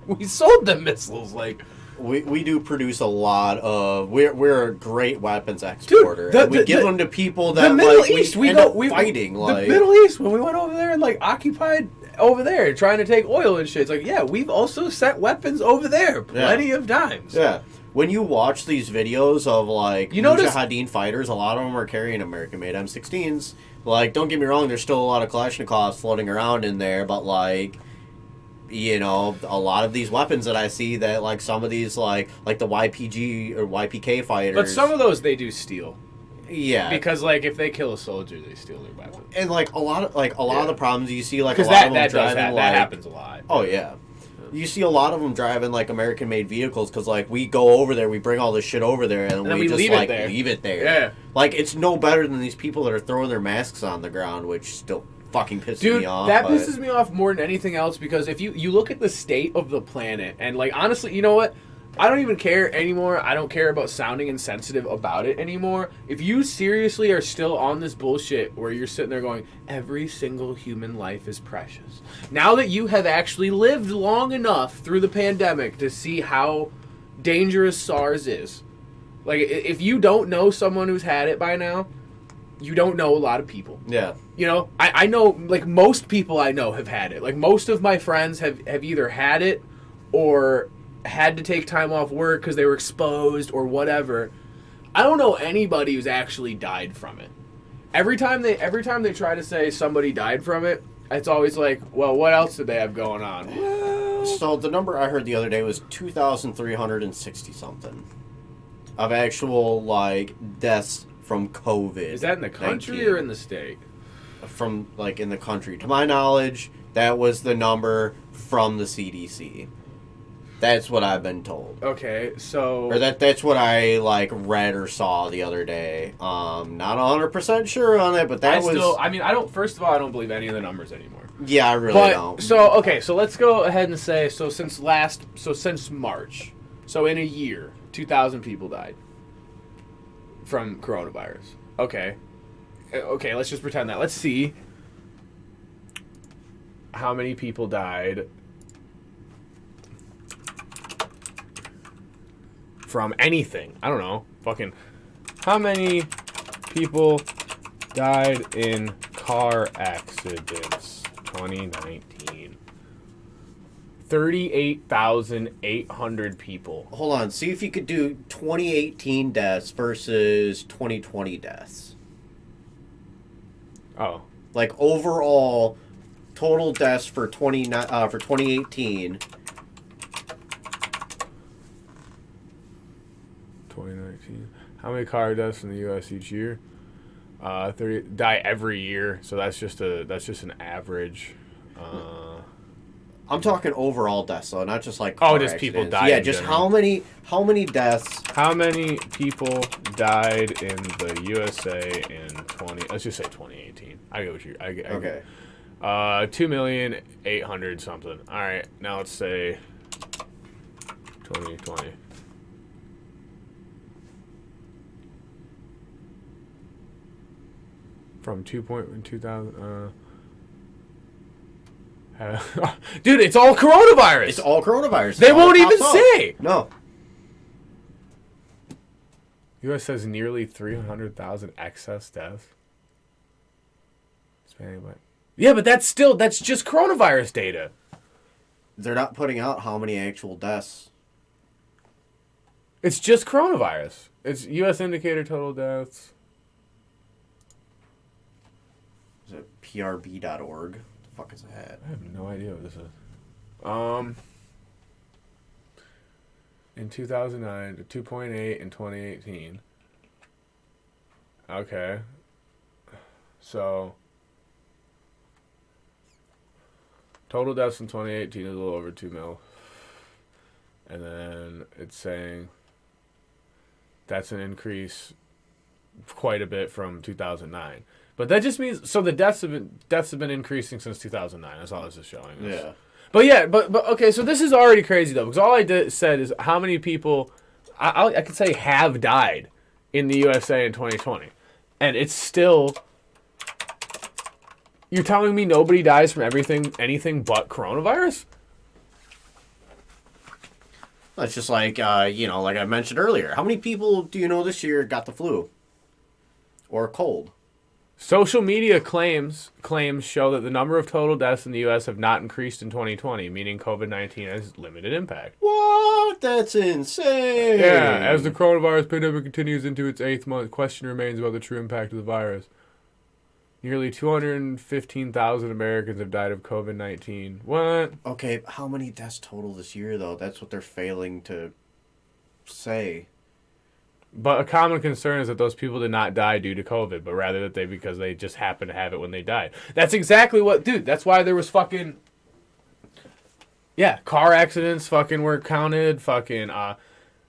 We sold them missiles. Like. we do produce a lot of. We're a great weapons exporter. Dude, and we give them to people that the Middle like, East, we we end go up we, fighting. Like the Middle East, when we went over there and occupied over there trying to take oil and shit. It's like, yeah, we've also sent weapons over there plenty of times. yeah. when you watch these videos of like You notice- Mujahideen fighters, a lot of them are carrying American-made M16s. Like, don't get me wrong, there's still a lot of Kalashnikovs floating around in there, but like, you know, a lot of these weapons that I see that like some of these like the YPG or YPK fighters. But some of those they do steal. Yeah, Because like if they kill a soldier, they steal their weapon. and like a lot of the problems you see, like a Because lot of them that driving like that happens a lot. oh yeah. You see a lot of them driving like American-made vehicles because like we go over there, we bring all this shit over there, and then we just leave it like there. leave it there. Yeah. Like it's no better than these people that are throwing their masks on the ground, which still fucking pisses Dude, me off. that but- pisses me off more than anything else because if you look at the state of the planet and like honestly, you know what? I don't even care anymore. I don't care about sounding insensitive about it anymore. If you seriously are still on this bullshit where you're sitting there going, every single human life is precious. Now that you have actually lived long enough through the pandemic to see how dangerous SARS is, like if you don't know someone who's had it by now, you don't know a lot of people. Yeah. You know, I know, like, most people I know have had it. Like, most of my friends have either had it or had to take time off work because they were exposed or whatever. I don't know anybody who's actually died from it. Every time they try to say somebody died from it, it's always like, well, what else did they have going on? So the number I heard the other day was 2,360 something of actual like deaths from COVID. Is that in the country or in the state? From like in the country. To my knowledge, that was the number from the CDC. That's what I've been told. Okay, so... Or that's what I like read or saw the other day. Not 100% sure on it, but that was... I don't... First of all, I don't believe any of the numbers anymore. Yeah, I really But, don't. so let's go ahead and say, since March, so in a year, 2,000 people died from coronavirus. Okay, let's just pretend that. Let's see how many people died from anything. I don't know. Fucking, how many people died in car accidents 2019? 38,800 people. Hold on. See if you could do 2018 deaths versus 2020 deaths. Oh. Like overall total deaths for 2018. 2019. How many car deaths in the U.S. each year? 30 die every year, so that's just an average. I'm talking overall deaths, though, not just like Oh, car just people accidents. died Yeah, in just general. how many deaths? How many people died in the USA in 20? Let's just say 2018. I go with you. Okay. 2,800,000 something. All right, now let's say 2020. From 2,000. Dude, it's all coronavirus. It's all coronavirus. They It's all won't that even pops up. say. No. U.S. has nearly 300,000 excess deaths. Yeah, but that's just coronavirus data. They're not putting out how many actual deaths. It's just coronavirus. It's U.S. indicator total deaths. Is it prb.org? What the fuck is that? I have no idea what this is. In 2009, 2.8 in 2018. Okay. So, total deaths in 2018 is a little over 2 mil. And then it's saying that's an increase quite a bit from 2009. But that just means, so the deaths have been increasing since 2009. That's all this is showing us. Yeah. But yeah, but okay, so this is already crazy though, because all I said is how many people I could say have died in the USA in 2020, and it's still. You're telling me nobody dies from anything but coronavirus? It's just like like I mentioned earlier. How many people do you know this year got the flu or a cold? Social media claims show that the number of total deaths in the U.S. have not increased in 2020, meaning COVID-19 has limited impact. What? That's insane. Yeah, as the coronavirus pandemic continues into its 8th month, question remains about the true impact of the virus. Nearly 215,000 Americans have died of COVID-19. What? Okay, how many deaths total this year, though? That's what they're failing to say. But a common concern is that those people did not die due to COVID, but rather that because they just happened to have it when they died. That's exactly what, dude. That's why there was fucking, car accidents fucking were counted. Fucking,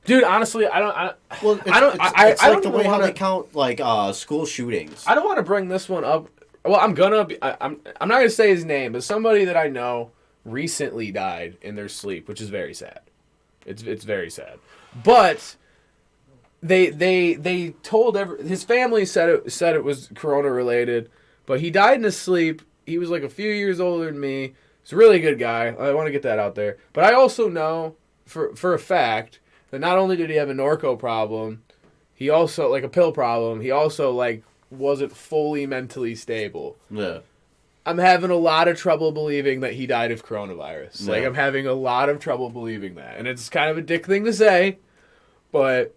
dude. Honestly, I don't like the way how they count like school shootings. I don't want to bring this one up. Well, I'm not gonna say his name, but somebody that I know recently died in their sleep, which is very sad. It's very sad, but. They told his family said it was corona related, but he died in his sleep. He was like a few years older than me. He's a really good guy. I want to get that out there. But I also know for a fact that not only did he have a Norco problem, he also like a pill problem. He also like wasn't fully mentally stable. Yeah. I'm having a lot of trouble believing that he died of coronavirus. Yeah. Like I'm having a lot of trouble believing that, and it's kind of a dick thing to say, but.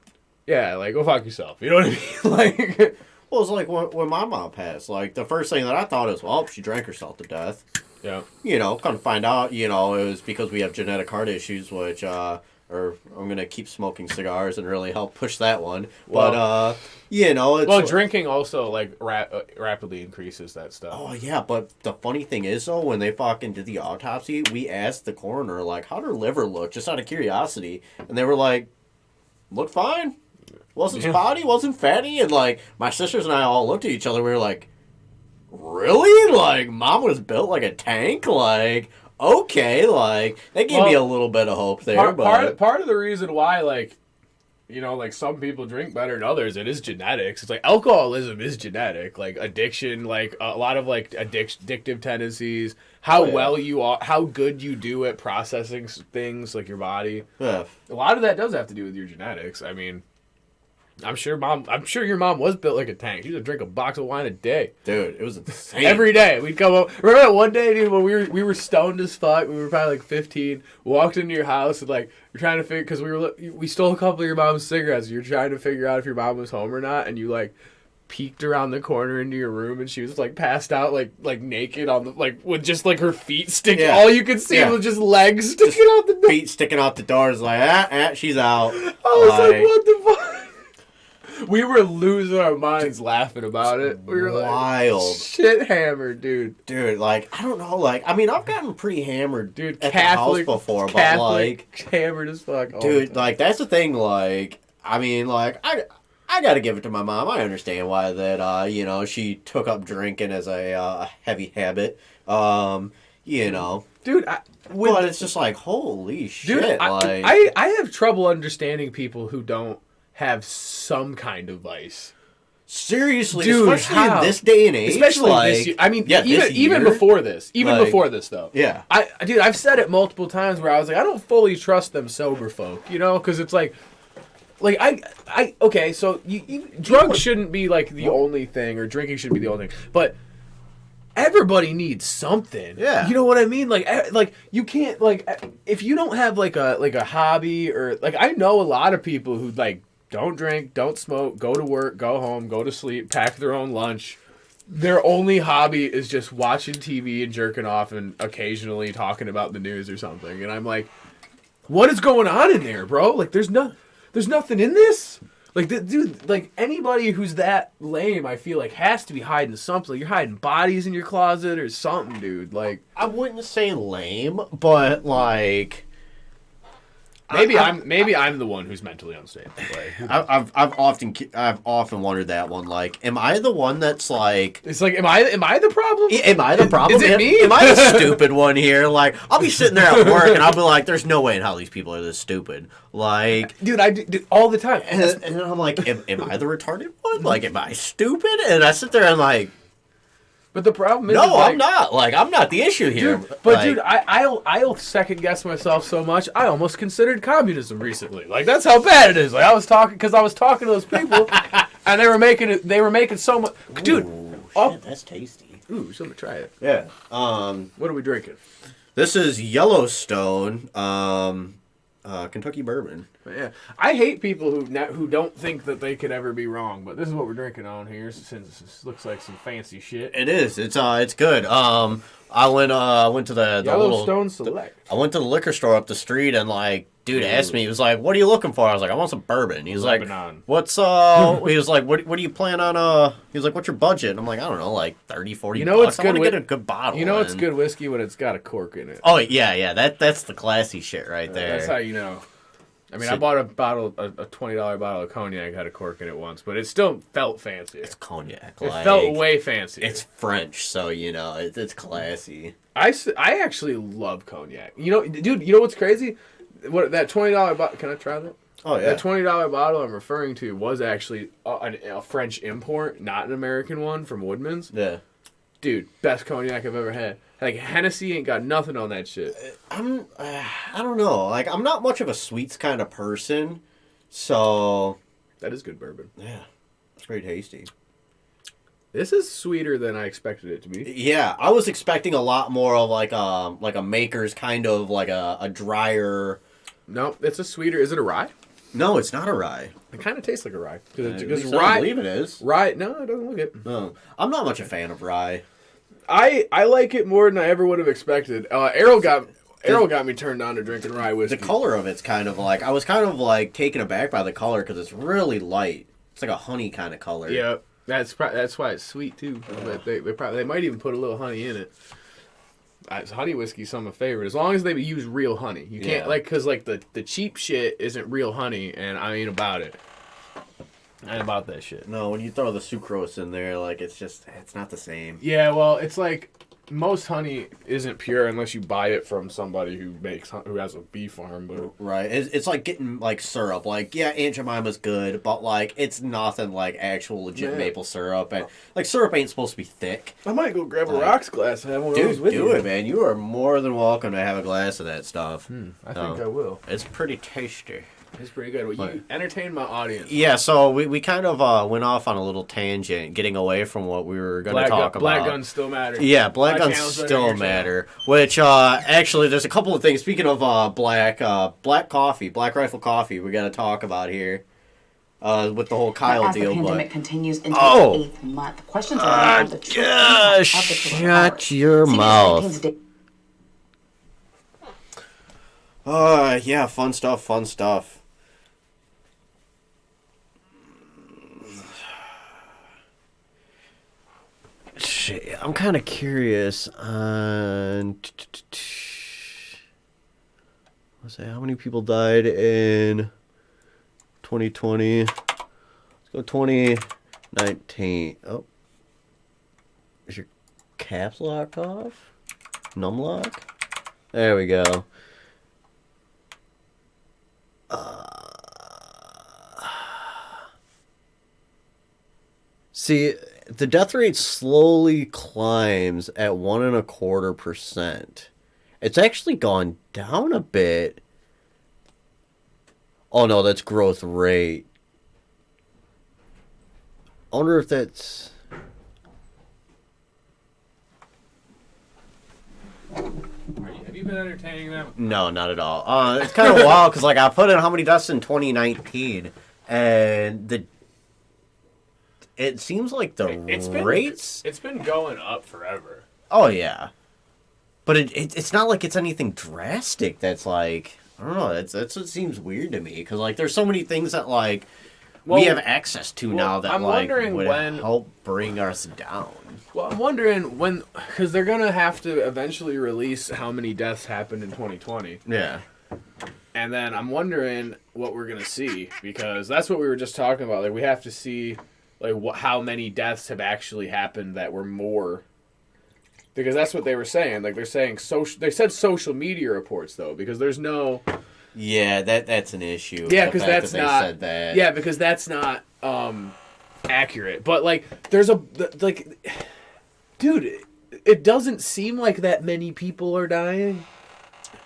Yeah, like, go fuck yourself. You know what I mean? Like, well, it's like when my mom passed. Like, the first thing that I thought is, well, she drank herself to death. Yeah. You know, come to find out, it was because we have genetic heart issues, which, or I'm going to keep smoking cigars and really help push that one. Well, but, it's... Well, drinking also, like, rapidly increases that stuff. Oh, yeah, but the funny thing is, though, when they fucking did the autopsy, we asked the coroner, like, how'd her liver look, just out of curiosity. And they were like, looked fine. Wasn't spotty, wasn't fatty, and like my sisters and I all looked at each other. We were like, "Really? Like, mom was built like a tank? Like, okay, like that gave me a little bit of hope there." Part of the reason why, like, like some people drink better than others, it is genetics. It's like alcoholism is genetic, like addiction, like a lot of like addictive tendencies. How well you are, how good you do at processing things, like your body. Yeah. A lot of that does have to do with your genetics. I mean. I'm sure your mom was built like a tank. She used to drink a box of wine a day. Dude, it was insane. Every day. We'd come up. Remember that one day, dude, when we were stoned as fuck. We were probably like 15. Walked into your house and like we're trying to figure because we stole a couple of your mom's cigarettes. You're trying to figure out if your mom was home or not, and you like peeked around the corner into your room and she was like passed out like naked on the like with just like her feet sticking. Yeah. All you could see was just legs sticking out the door. Feet sticking out the door. Is like she's out. I was like, what the fuck? We were losing our minds laughing about it. We were wild. Like, shit hammered, dude. Dude, like, I don't know, like, I mean, I've gotten pretty hammered dude, at Catholic, the house before, Catholic, but, like... hammered as fuck. Dude, like, that's the thing, like, I mean, like, I gotta give it to my mom. I understand why that, she took up drinking as a heavy habit, Dude, but it's just like, holy shit, dude, like... I have trouble understanding people who don't have some kind of vice. Seriously, dude, especially in this day and age. Especially like, this year. I mean, even before this. Before this, though. Yeah. Dude, I've said it multiple times where I was like, I don't fully trust them sober folk, because it's like okay, so drugs shouldn't be like the only thing, or drinking shouldn't be the only thing, but everybody needs something. Yeah. You know what I mean? Like you can't, like, if you don't have like a hobby, or like, I know a lot of people who like don't drink, don't smoke, go to work, go home, go to sleep, pack their own lunch. Their only hobby is just watching TV and jerking off and occasionally talking about the news or something. And I'm like, what is going on in there, bro? Like, there's nothing in this. Like, dude, like, anybody who's that lame, I feel like, has to be hiding something. You're hiding bodies in your closet or something, dude. Like, I wouldn't say lame, but like... Maybe I'm the one who's mentally unstable. Like, I've often wondered that one. Like, am I the one that's like? It's like, am I the problem? Am I the problem? Is it me? Am I the stupid one here? Like, I'll be sitting there at work and I'll be like, "There's no way in hell these people are this stupid." Like, dude, I do all the time, and then I'm like, am I the retarded one? Like, am I stupid? And I sit there and like. But the problem is, no, I'm not. Like, I'm not the issue here. Dude, but dude, I'll second guess myself so much. I almost considered communism recently. Like, that's how bad it is. Like, I was talking to those people, and they were making so much. Dude, shit, that's tasty. Ooh, so I'm gonna try it. Yeah. What are we drinking? This is Yellowstone, Kentucky bourbon. But yeah, I hate people who don't think that they could ever be wrong. But this is what we're drinking on here, since this looks like some fancy shit. It is. It's good. I went to the Yellowstone little, Select. I went to the liquor store up the street and like, dude asked me, he was like, "What are you looking for?" I was like, "I want some bourbon." He's like, Lebanon. "What's he was like, "What do you plan on?" He was like, "What's your budget?" And I'm like, "I don't know, like 30, 40 You know bucks. what's I want good to get a good bottle." You know it's good whiskey when it's got a cork in it. Oh yeah, that's the classy shit right there. That's how you know. I mean, I bought a $20 bottle of cognac, had a cork in it once, but it still felt fancy. It's cognac. It felt way fancy. It's French, so you know it's classy. I actually love cognac. You know, dude. You know what's crazy? What that $20 bottle? Can I try that? Oh yeah. That $20 bottle I'm referring to was actually a French import, not an American one from Woodman's. Yeah. Dude, best cognac I've ever had. Like Hennessy ain't got nothing on that shit. I don't know. Like I'm not much of a sweets kind of person, so That is good bourbon. yeah, it's very tasty. This is sweeter than I expected it to be. Yeah, I was expecting a lot more of like a Maker's kind of like a drier. No, it's a sweeter. Is it a rye? No, it's not a rye. It kind of tastes like a rye. At Because least I rye, believe it is. rye. No, it doesn't look it. No, I'm not much a fan of rye. I like it more than I ever would have expected. Errol got me turned on to drinking rye whiskey. The color of it's kind of like I was kind of like taken aback by the color because it's really light. It's like a honey kind of color. Yeah, that's why it's sweet too. But they might even put a little honey in it. Honey whiskey's some of my favorite, as long as they use real honey. You can't because the cheap shit isn't real honey, and I ain't about it. I ain't about that shit. No, when you throw the sucrose in there, like it's not the same. Yeah, well, it's like most honey isn't pure unless you buy it from somebody who has a bee farm. But Right, it's like getting like syrup. Like yeah, Aunt Jemima's good, but like it's nothing like actual legit maple syrup. And like syrup ain't supposed to be thick. I might go grab a rocks glass and have one of those Dude, with do you. it, man. You are more than welcome to have a glass of that stuff. I think I will. It's pretty tasty. It's pretty good. Well, you entertain my audience. Yeah, so we kind of went off on a little tangent, getting away from what we were going to talk about. Black guns still matter. Yeah, black My guns channel's better still than your matter. Which actually, there's a couple of things. Speaking of black coffee, Black Rifle Coffee, we got to talk about here with the whole Kyle As deal. the pandemic But continues into its 8th month, questions are around the true impact of the shut your coronavirus. mouth. CDC maintains Yeah, fun stuff. Shit, I'm kind of curious on. Let's say how many people died in 2020. Let's go 2019. Oh, is your caps locked off? Numlock? There we go. See, the death rate slowly climbs at 1.25%. It's actually gone down a bit. Oh no, that's growth rate. I wonder if that's... Have you been entertaining them? No, not at all. It's kind of wild because like I put in how many deaths in 2019, and it seems like the rates. It's been going up forever. Oh yeah, but it's not like it's anything drastic. That's like I don't know. That's what seems weird to me because like there's so many things that like we have access to now that I'm like wondering would when- help bring us down. Well, I'm wondering when, because they're gonna have to eventually release how many deaths happened in 2020, Yeah. and then I'm wondering what we're gonna see because that's what we were just talking about. Like we have to see, like how many deaths have actually happened that were more. Because that's what they were saying. Like they're saying They said social media reports though, because there's no. Yeah, that's an issue. Yeah, the because fact that's that they not. said that. Yeah, because that's not accurate. But like, there's dude, it doesn't seem like that many people are dying.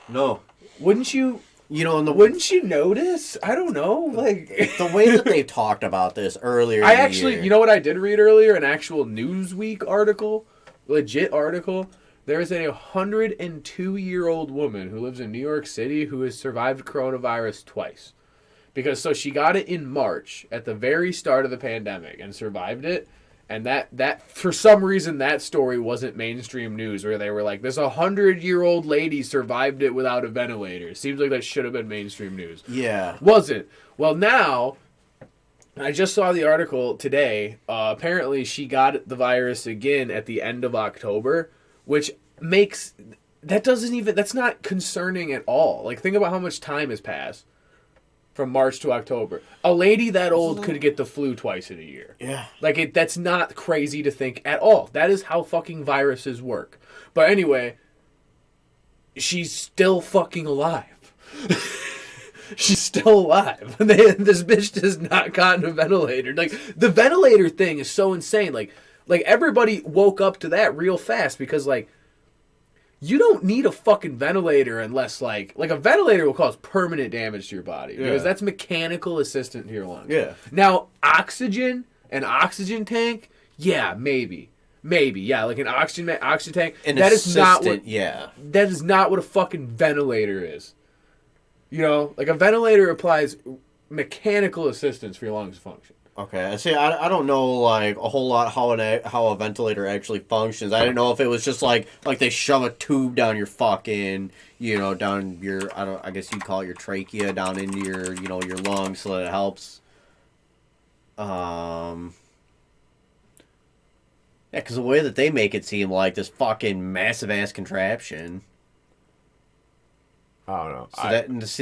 No. Wouldn't you? You know, and wouldn't you notice? I don't know. Like the way that they talked about this earlier. I actually, you know what I did read earlier? An actual Newsweek article, legit article. There is a 102-year-old woman who lives in New York City who has survived coronavirus twice. Because so she got it in March at the very start of the pandemic and survived it. And that for some reason that story wasn't mainstream news where they were like, this 100-year-old lady survived it without a ventilator. Seems like that should have been mainstream news. Yeah. Wasn't. Well, now, I just saw the article today. Apparently she got the virus again at the end of October, which makes, that's not concerning at all. Like, think about how much time has passed from March to October. A lady that old could get the flu twice in a year. Yeah. Like, that's not crazy to think at all. That is how fucking viruses work. But anyway, she's still fucking alive. She's still alive. This bitch has not gotten a ventilator. Like, the ventilator thing is so insane. Like everybody woke up to that real fast because, like, you don't need a fucking ventilator unless, like a ventilator will cause permanent damage to your body. Because that's mechanical assistant to your lungs. Yeah. Now, oxygen, an oxygen tank, yeah, maybe. Maybe, yeah, like an oxygen tank. An that assistant, is not what, yeah. That is not what a fucking ventilator is. You know, like a ventilator applies mechanical assistance for your lungs to function. Okay, see, I don't know, like, a whole lot how a ventilator actually functions. I didn't know if it was just, like they shove a tube down your fucking, you know, down your, I guess you'd call it your trachea, down into your, you know, your lungs so that it helps. Yeah, because the way that they make it seem like this fucking massive-ass contraption. I don't know.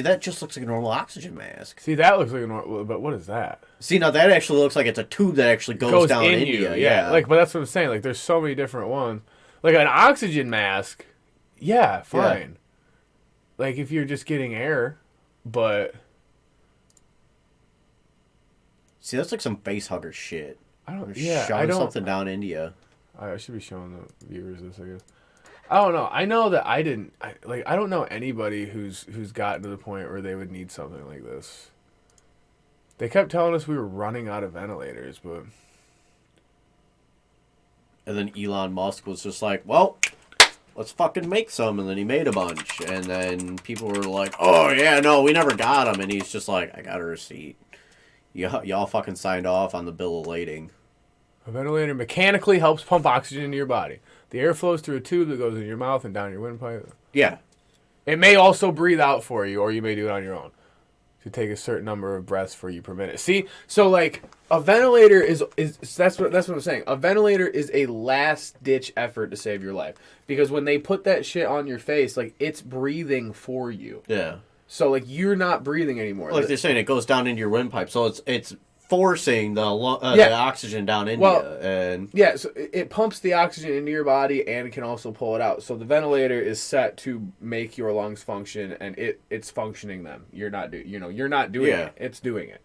That just looks like a normal oxygen mask. See, that looks like a normal, but what is that? See, now that actually looks like it's a tube that actually goes down in into you. you. Yeah. Like, but that's what I'm saying. Like, there's so many different ones. Like, an oxygen mask, yeah, fine. Yeah. Like, if you're just getting air, but... See, that's like some face hugger shit. I don't... Shoving something down into you. I should be showing the viewers this, I guess. I don't know. I know that I don't know anybody who's gotten to the point where they would need something like this. They kept telling us we were running out of ventilators, but... And then Elon Musk was just like, well, let's fucking make some. And then he made a bunch. And then people were like, oh, yeah, no, we never got them. And he's just like, I got a receipt. Y'all fucking signed off on the bill of lading. A ventilator mechanically helps pump oxygen into your body. The air flows through a tube that goes in your mouth and down your windpipe. Yeah. It may also breathe out for you, or you may do it on your own. To take a certain number of breaths for you per minute. See, so like a ventilator is that's what I'm saying. A ventilator is a last ditch effort to save your life, because when they put that shit on your face, like, it's breathing for you. Yeah. So like you're not breathing anymore. Like they're saying, it goes down into your windpipe, so it's forcing the oxygen down into you. And yeah, so it pumps the oxygen into your body and can also pull it out. So the ventilator is set to make your lungs function, and it's functioning them. You're not doing it. It's doing it.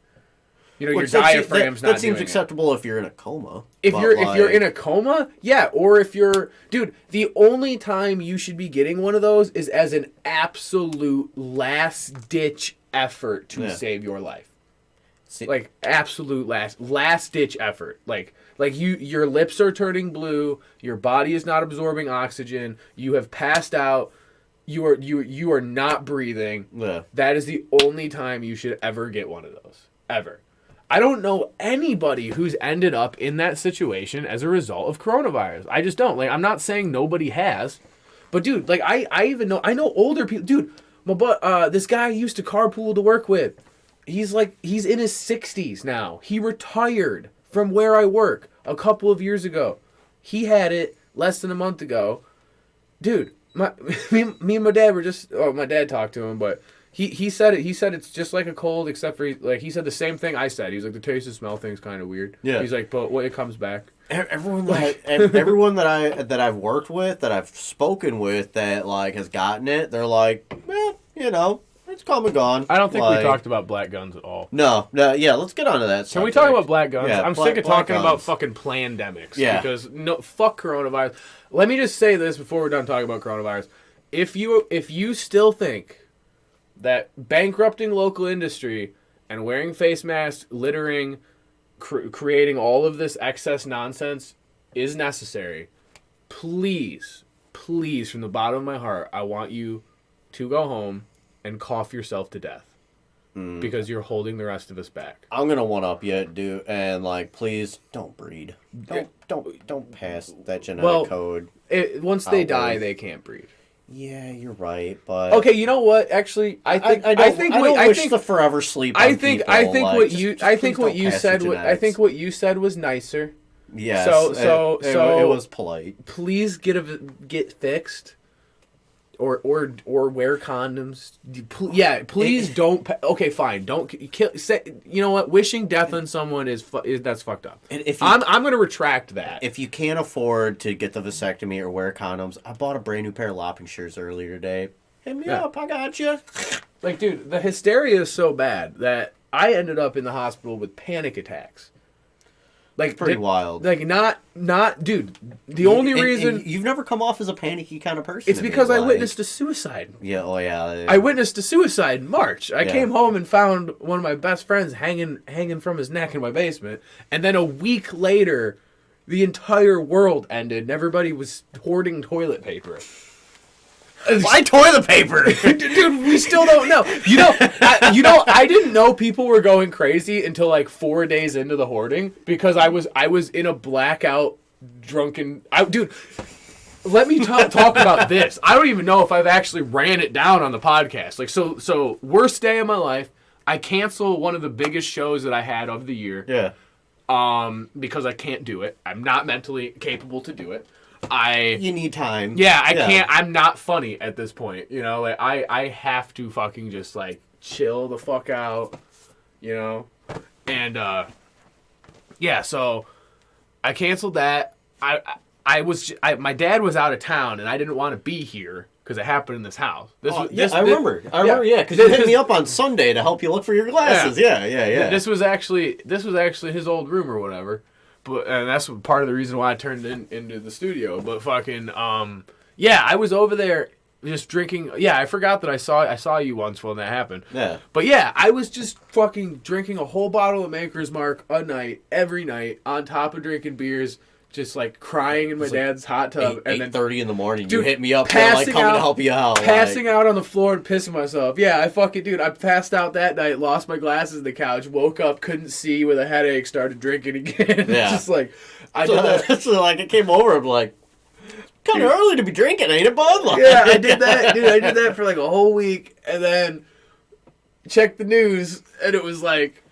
You know, which your diaphragm's not doing it. That seems acceptable if you're in a coma. If you're in a coma, yeah, or if you're... Dude, the only time you should be getting one of those is as an absolute last-ditch effort to save your life. Like, absolute last-ditch effort. Like your lips are turning blue, your body is not absorbing oxygen, you have passed out, you are not breathing. Yeah. That is the only time you should ever get one of those. Ever. I don't know anybody who's ended up in that situation as a result of coronavirus. I just don't. Like, I'm not saying nobody has, but dude, like I know older people. Dude, this guy I used to carpool to work with, he's in his 60s now. He retired from where I work a couple of years ago. He had it less than a month ago. Dude, me and my dad were just... Oh, my dad talked to him, but... He said it. He said it's just like a cold, except for he said the same thing I said. He's like, the taste and smell thing's kind of weird. Yeah. He's like, but it comes back. Everyone that I've worked with, that I've spoken with, that like has gotten it, they're like, you know, it's come and gone. I don't think we talked about black guns at all. No, yeah. Let's get onto that. Can we talk about black guns? Yeah, I'm sick of talking about fucking pandemics. Yeah. Because fuck coronavirus. Let me just say this before we're done talking about coronavirus. If you still think that bankrupting local industry and wearing face masks, littering, creating all of this excess nonsense is necessary. Please, please, from the bottom of my heart, I want you to go home and cough yourself to death. Because you're holding the rest of us back. I'm gonna one up you, dude, and like, please don't breed. Don't pass that genetic code. Once they die, they can't breed. Yeah, you're right, but okay, you know what? Actually, I think the forever sleep. I think what you said was nicer. Yes. So it was polite. Please get fixed. Or wear condoms. Please don't. Okay, fine. Don't kill. You know what? Wishing death on someone is that's fucked up. And if I'm gonna retract that. If you can't afford to get the vasectomy or wear condoms, I bought a brand new pair of lopping shears earlier today. Hit me up. I got you. Like, dude, the hysteria is so bad that I ended up in the hospital with panic attacks. Like, pretty wild. Like, not, dude. The only reason you've never come off as a panicky kind of person. It's because I witnessed a suicide. Yeah. Oh yeah. I witnessed a suicide in March. I came home and found one of my best friends hanging from his neck in my basement, and then a week later, the entire world ended, and everybody was hoarding toilet paper. Why toilet paper? Dude, we still don't know. I didn't know people were going crazy until like 4 days into the hoarding because I was in a blackout drunken. Dude, let me talk about this. I don't even know if I've actually ran it down on the podcast. Like, so worst day of my life. I cancel one of the biggest shows that I had of the year. Yeah. Because I can't do it. I'm not mentally capable to do it. You need time. Yeah, I can't. I'm not funny at this point. You know, like I have to fucking just like chill the fuck out. You know, and so I canceled that. My dad was out of town and I didn't want to be here because it happened in this house. I remember. Yeah, because you hit me up on Sunday to help you look for your glasses. Yeah. This was actually his old room or whatever. And that's part of the reason why I turned into the studio. But fucking, I was over there just drinking. Yeah, I forgot that I saw you once when that happened. Yeah. But yeah, I was just fucking drinking a whole bottle of Maker's Mark a night, every night, on top of drinking beers, just like crying in my dad's hot tub. And then 8:30 in the morning, you hit me up, like coming to help you out. Passing out on the floor and pissing myself. Yeah, I passed out that night, lost my glasses on the couch, woke up, couldn't see with a headache, started drinking again. Yeah. Just like, I did that. So like, it came over, I'm like, kind of early to be drinking, ain't it, bud? Like, yeah, I did that, dude. I did that for like a whole week, and then checked the news, and it was like,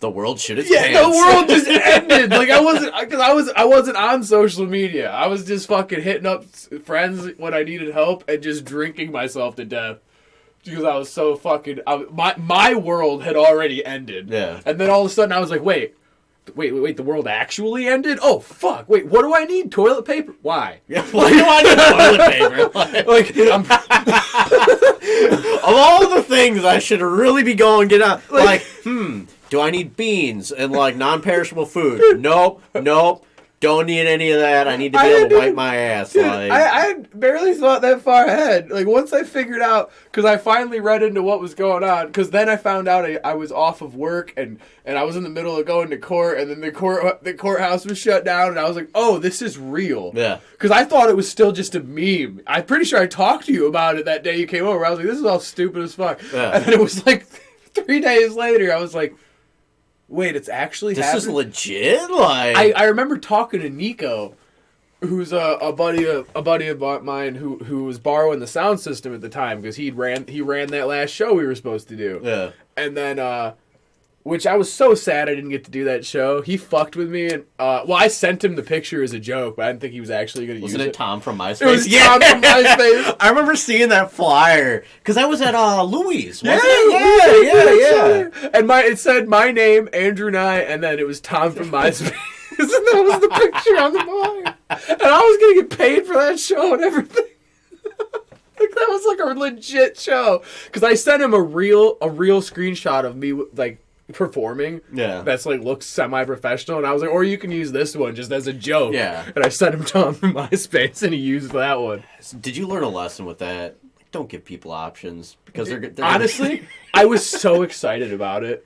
the world shit its pants. The world just ended. Like I wasn't on social media. I was just fucking hitting up friends when I needed help and just drinking myself to death because I was so fucking. My world had already ended. Yeah. And then all of a sudden I was like, wait, the world actually ended? Oh fuck! Wait, what do I need? Toilet paper? Why? Yeah, why do I need toilet paper? Of all the things I should really be going get out, do I need beans and like non-perishable food? Nope. Don't need any of that. I need to be able to wipe my ass. Dude, like I barely thought that far ahead. Like once I figured out, because I finally read into what was going on. Because then I found out I was off of work and I was in the middle of going to court, and then the courthouse was shut down, and I was like, oh, this is real. Yeah. Because I thought it was still just a meme. I'm pretty sure I talked to you about it that day you came over. I was like, this is all stupid as fuck. Yeah. And then it was like 3 days later, I was like, wait, it's actually this happening? is legit? Like I remember talking to Nico, who's a buddy of mine who was borrowing the sound system at the time because he ran that last show we were supposed to do. Yeah. And then which I was so sad I didn't get to do that show. He fucked with me, and I sent him the picture as a joke, but I didn't think he was actually going to use it. Wasn't it Tom from MySpace? It was Tom from MySpace. I remember seeing that flyer because I was at Louis. Yeah. And it said my name, Andrew Nye, and then it was Tom from MySpace. And that was the picture on the flyer. And I was going to get paid for that show and everything. Like that was like a legit show because I sent him a real screenshot of me like performing. Yeah. That's like looks semi-professional, and I was like, or you can use this one just as a joke. Yeah. And I sent him Tom from MySpace, and he used that one. Did you learn a lesson with that? don't give people options because they're Honestly, I was so excited about it.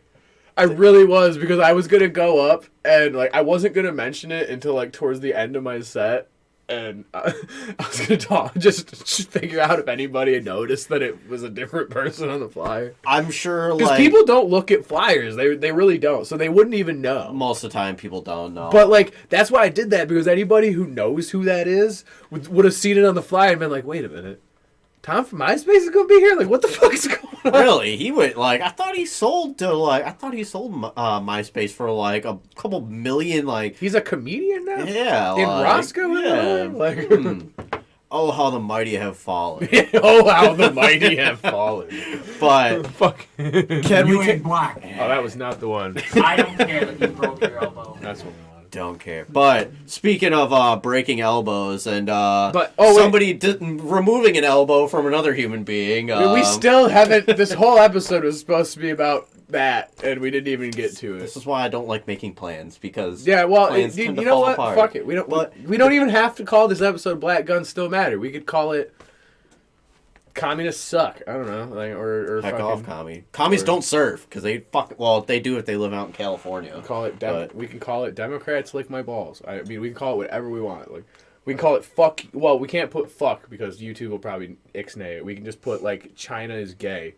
I really was, because I was going to go up and, like, I wasn't going to mention it until, like, towards the end of my set. And I was going to talk, just figure out if anybody had noticed that it was a different person on the flyer. I'm sure, because people don't look at flyers. They really don't. So they wouldn't even know. Most of the time, people don't know. But, like, that's why I did that, because anybody who knows who that is would have seen it on the flyer and been like, wait a minute. Tom from MySpace is going to be here? Like, what the fuck is going on? Really? He went, like, I thought he sold MySpace for, like, a couple million, like... He's a comedian now? Yeah. In Roscoe? Yeah. Like, Oh, how the mighty have fallen. Oh, how the mighty have fallen. But... Fuck. Can You we... ain't black. Oh, that was not the one. I don't care that you broke your elbow. That's what we wanted. Don't care. But speaking of breaking elbows and somebody removing an elbow from another human being, we still haven't. This whole episode was supposed to be about that, and we didn't even get to it. This is why I don't like making plans, because yeah, well, plans you tend to know fall what? apart. Fuck it. We don't even have to call this episode "Black Guns Still Matter." We could call it "Communists Suck." I don't know, like, or heck fucking, off, commie. Commies don't serve because they they do if they live out in California. Call it we can call it "Democrats Lick My Balls." I mean, we can call it whatever we want. Like, we can call it "fuck." Well, we can't put "fuck" because YouTube will probably ixnay it. We can just put like "China is gay."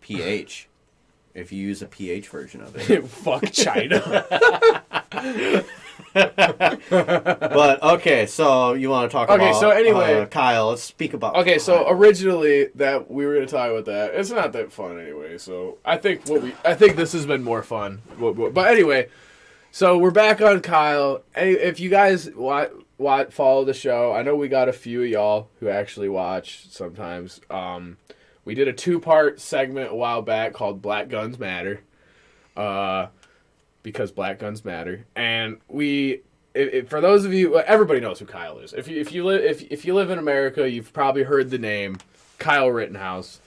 PH. If you use a PH version of it. Fuck China. But okay, so you want to talk about? Okay, so anyway, Kyle, let's speak about. Okay, so Kyle. originally that we were gonna talk about that. It's not that fun anyway. So I think this has been more fun. But anyway, so we're back on Kyle. If you guys follow the show, I know we got a few of y'all who actually watch sometimes. We did a 2-part segment a while back called "Black Guns Matter," because black guns matter. And for those of you, everybody knows who Kyle is. If you live in America, you've probably heard the name Kyle Rittenhouse.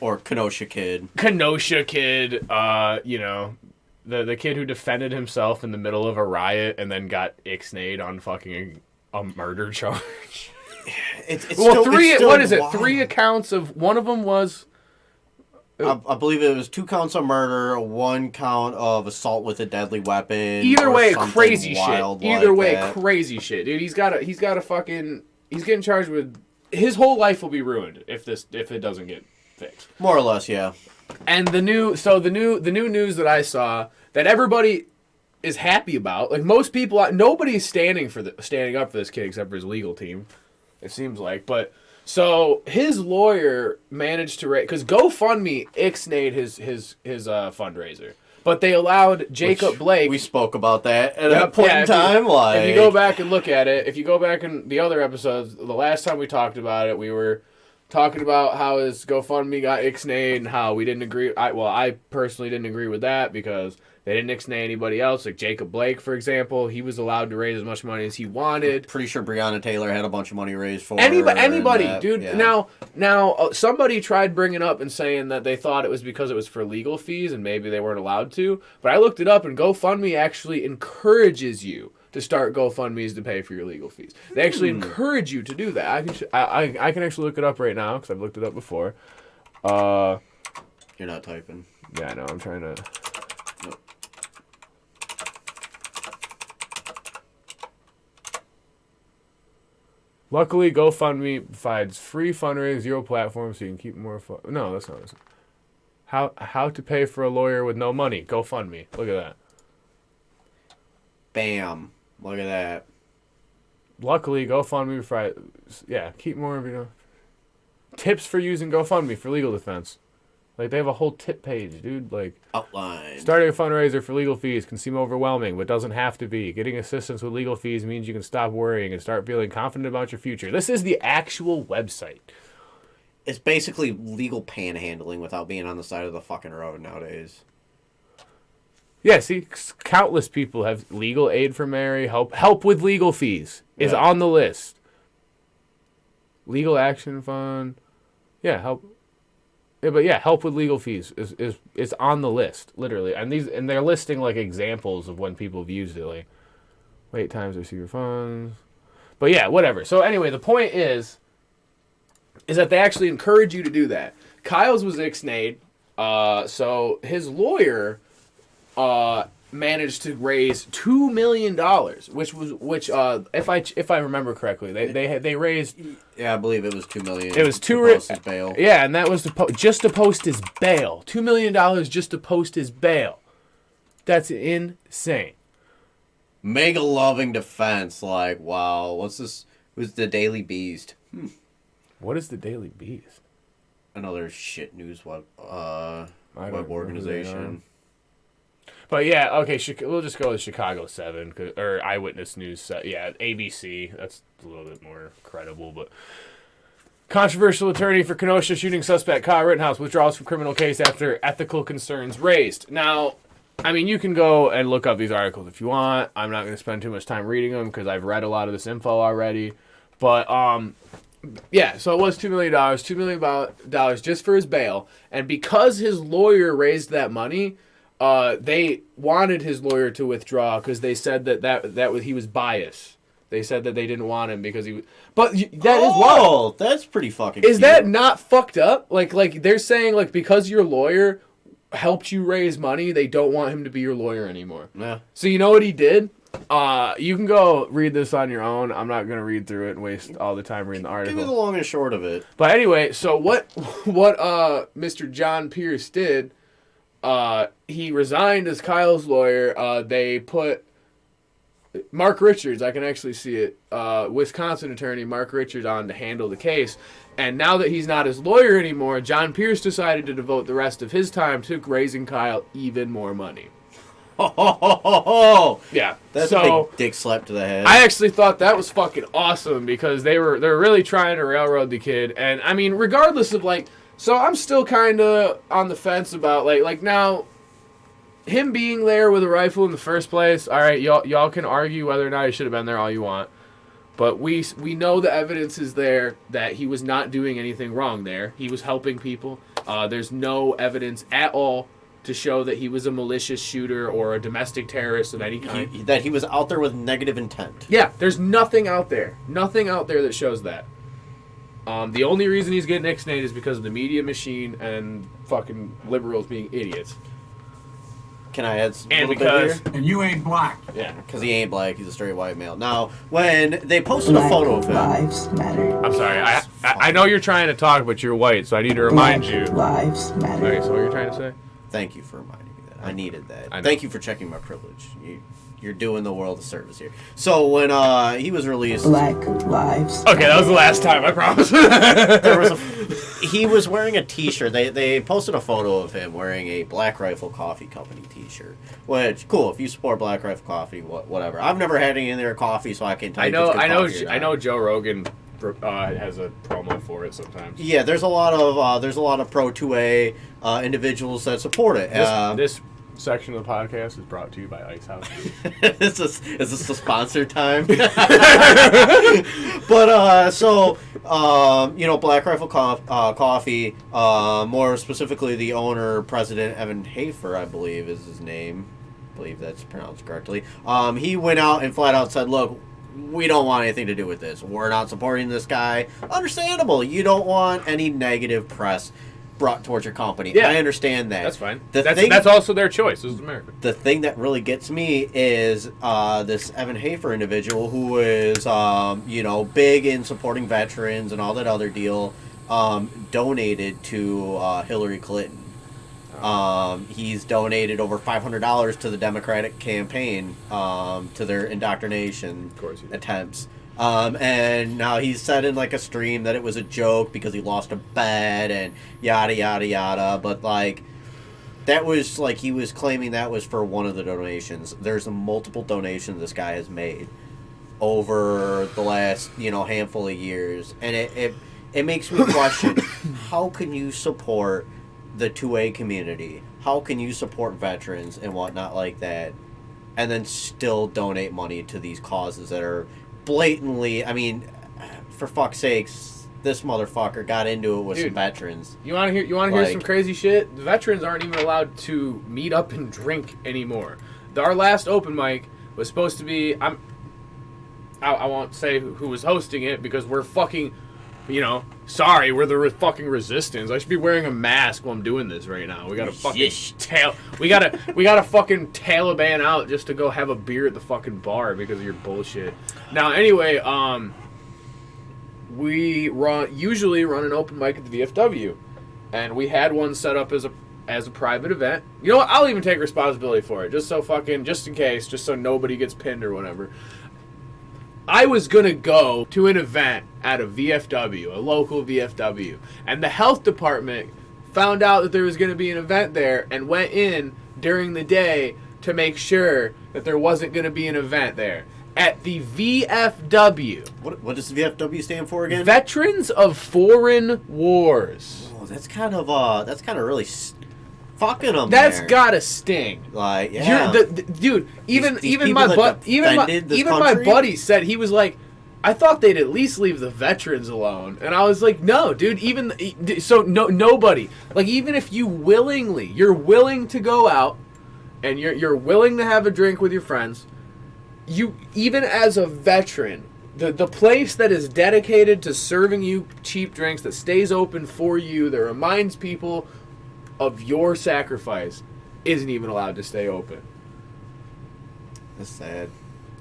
Or Kenosha Kid. Kenosha Kid, you know, the kid who defended himself in the middle of a riot and then got ixnayed on fucking a murder charge. It's well, still, three. it's still What is it? wild. 3 accounts of. One of them was. I believe it was 2 counts of murder, 1 count of assault with a deadly weapon. Either or way, something crazy shit. wild Either like way, that. crazy shit, dude. He's got a fucking. He's getting charged with. His whole life will be ruined if it doesn't get fixed. More or less, yeah. And the new news that I saw that everybody is happy about, like most people, nobody's standing up for this kid except for his legal team. It seems like, but so his lawyer managed to raise, because GoFundMe ixnayed his fundraiser, but they allowed Jacob Blake. We spoke about that at a point in time. If you go back and look at it, if you go back in the other episodes, the last time we talked about it, we were talking about how his GoFundMe got ixnayed and how we didn't agree. I personally didn't agree with that because they didn't ixnay anybody else. Like Jacob Blake, for example, he was allowed to raise as much money as he wanted. Pretty sure Breonna Taylor had a bunch of money raised for her. Anybody, that, dude. Yeah. Now, somebody tried bringing up and saying that they thought it was because it was for legal fees and maybe they weren't allowed to. But I looked it up, and GoFundMe actually encourages you to start GoFundMes to pay for your legal fees. They actually encourage you to do that. I can actually look it up right now because I've looked it up before. You're not typing. Yeah, I know. I'm trying to. Nope. Luckily, GoFundMe provides free fundraising, 0 platforms, so you can keep more fun. No, that's not it. How to pay for a lawyer with no money? GoFundMe. Look at that. Bam. Look at that. Luckily, GoFundMe provides, keep more of your tips for using GoFundMe for legal defense. Like, they have a whole tip page, dude. Like, Outline. starting a fundraiser for legal fees can seem overwhelming, but doesn't have to be. Getting assistance with legal fees means you can stop worrying and start feeling confident about your future. This is the actual website. It's basically legal panhandling without being on the side of the fucking road nowadays. Yeah, see, countless people have legal aid for Mary, help with legal fees is on the list. Legal action fund, help. Yeah, but help with legal fees is on the list, literally, and they're listing like examples of when people have used it, like wait times to receive your funds. But yeah, whatever. So anyway, the point is, is that they actually encourage you to do that. Kyle's was ixnayed, so his lawyer managed to raise $2 million, which if I remember correctly, they raised. Yeah, I believe it was $2 million. It was his bail. Yeah, and that was just to post his bail. $2 million just to post his bail. That's insane. Mega loving defense. Like, wow, what's this? Who's the Daily Beast? What is the Daily Beast? Another shit news web web organization. But yeah, okay, we'll just go with Chicago 7 or Eyewitness News. Yeah, ABC. That's a little bit more credible. But controversial attorney for Kenosha shooting suspect Kyle Rittenhouse withdraws from criminal case after ethical concerns raised. Now, I mean, you can go and look up these articles if you want. I'm not going to spend too much time reading them because I've read a lot of this info already. But yeah, so it was $2 million, $2 million just for his bail, and because his lawyer raised that money. They wanted his lawyer to withdraw because they said that he was biased. They said that they didn't want him because he was. But that is wild. That's pretty fucking. Is cute. that not fucked up? Like they're saying because your lawyer helped you raise money, they don't want him to be your lawyer anymore. Yeah. So you know what he did? You can go read this on your own. I'm not gonna read through it and waste all the time reading the article. Give me the long and short of it. But anyway, so what Mr. John Pierce did. He resigned as Kyle's lawyer. They put Mark Richards, I can actually see it, Wisconsin attorney Mark Richards on to handle the case. And now that he's not his lawyer anymore, John Pierce decided to devote the rest of his time to raising Kyle even more money. Yeah. That's a big dick slap to the head. I actually thought that was fucking awesome because they're really trying to railroad the kid. And I mean, regardless of so I'm still kind of on the fence about like now him being there with a rifle in the first place. All right, y'all can argue whether or not he should have been there all you want, but we know the evidence is there that he was not doing anything wrong there. He was helping people. There's no evidence at all to show that he was a malicious shooter or a domestic terrorist of any kind. That he was out there with negative intent. Yeah, there's nothing out there that shows that. The only reason he's getting ixnayed is because of the media machine and fucking liberals being idiots. Can I add a little bit here? And you ain't black. Yeah. Because he ain't black, he's a straight white male. Now, when they posted a photo of him... Lives matter. I'm sorry, I know you're trying to talk, but you're white, so I need to remind you. Lives matter. Okay, so what you're trying to say? Thank you for reminding me that. I needed that. I know. Thank you for checking my privilege. You're doing the world a service here. So when he was released... Black lives. Okay, that was the last time, I promise. He was wearing a t-shirt. They posted a photo of him wearing a Black Rifle Coffee Company t-shirt. Which, cool, if you support Black Rifle Coffee, whatever. I've never had any of their coffee, so I can't tell you if it's good coffee or not. I know Joe Rogan has a promo for it sometimes. Yeah, there's a lot of pro 2A individuals that support it. This section of the podcast is brought to you by Ice House. is this the sponsor time? But Black Rifle Coffee, more specifically the owner, President Evan Hafer, I believe is his name. I believe that's pronounced correctly. He went out and flat out said, "Look, we don't want anything to do with this. We're not supporting this guy." Understandable. You don't want any negative press brought towards your company. Yeah. I understand that. That's fine. That's also their choice. This is America. The thing that really gets me is this Evan Hafer individual who is, big in supporting veterans and all that other deal, donated to Hillary Clinton. He's donated over $500 to the Democratic campaign, to their indoctrination attempts. And now he said in a stream that it was a joke because he lost a bet and yada yada yada, but that was he was claiming that was for one of the donations. There's multiple donations this guy has made over the last handful of years, and it makes me question how can you support the 2A community? How can you support veterans and whatnot like that, and then still donate money to these causes that are blatantly, for fuck's sakes, this motherfucker got into it with some veterans. You want to hear some crazy shit? The veterans aren't even allowed to meet up and drink anymore. Our last open mic was supposed to be I won't say who was hosting it because we're fucking, Sorry, we're the fucking resistance. I should be wearing a mask while I'm doing this right now. We gotta fucking we gotta fucking Taliban out just to go have a beer at the fucking bar because of your bullshit. Now, anyway, we usually run an open mic at the VFW, and we had one set up as a private event. You know what? I'll even take responsibility for it, just in case, just so nobody gets pinned or whatever. I was going to go to an event at a VFW, a local VFW, and the health department found out that there was going to be an event there and went in during the day to make sure that there wasn't going to be an event there. At the VFW. What does the VFW stand for again? Veterans of Foreign Wars. Oh, that's kind of really fucking them. That's there. Gotta sting. Like, yeah, dude. Even my buddy said, he was like, I thought they'd at least leave the veterans alone, and I was like, no, dude. Nobody. Like, even if you're willing to go out, and you're willing to have a drink with your friends, even as a veteran, the place that is dedicated to serving you cheap drinks, that stays open for you, that reminds people of your sacrifice, isn't even allowed to stay open. That's sad.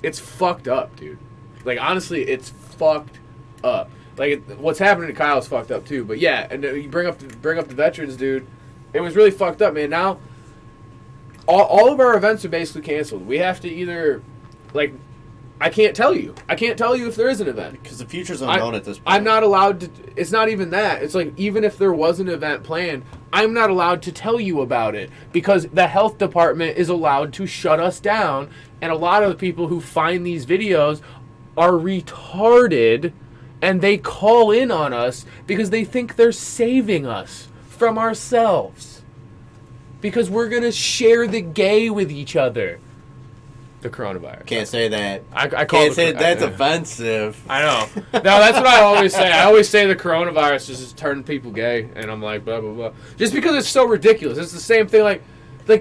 It's fucked up, dude. Like, honestly, it's fucked up. Like, what's happening to Kyle's fucked up too. But yeah, and you bring up the veterans, dude. It was really fucked up, man. Now, all of our events are basically canceled. We have to either, like, I can't tell you if there is an event. Because the future's unknown at this point. I'm not allowed to. It's not even that. It's like, even if there was an event planned, I'm not allowed to tell you about it because the health department is allowed to shut us down. And a lot of the people who find these videos are retarded, and they call in on us because they think they're saving us from ourselves. Because we're going to share the gay with each other. The coronavirus. Can't say that. I can't say that's offensive. I know. No, that's what I always say. I always say the coronavirus is turning people gay, and I'm like, blah, blah, blah. Just because it's so ridiculous. It's the same thing, like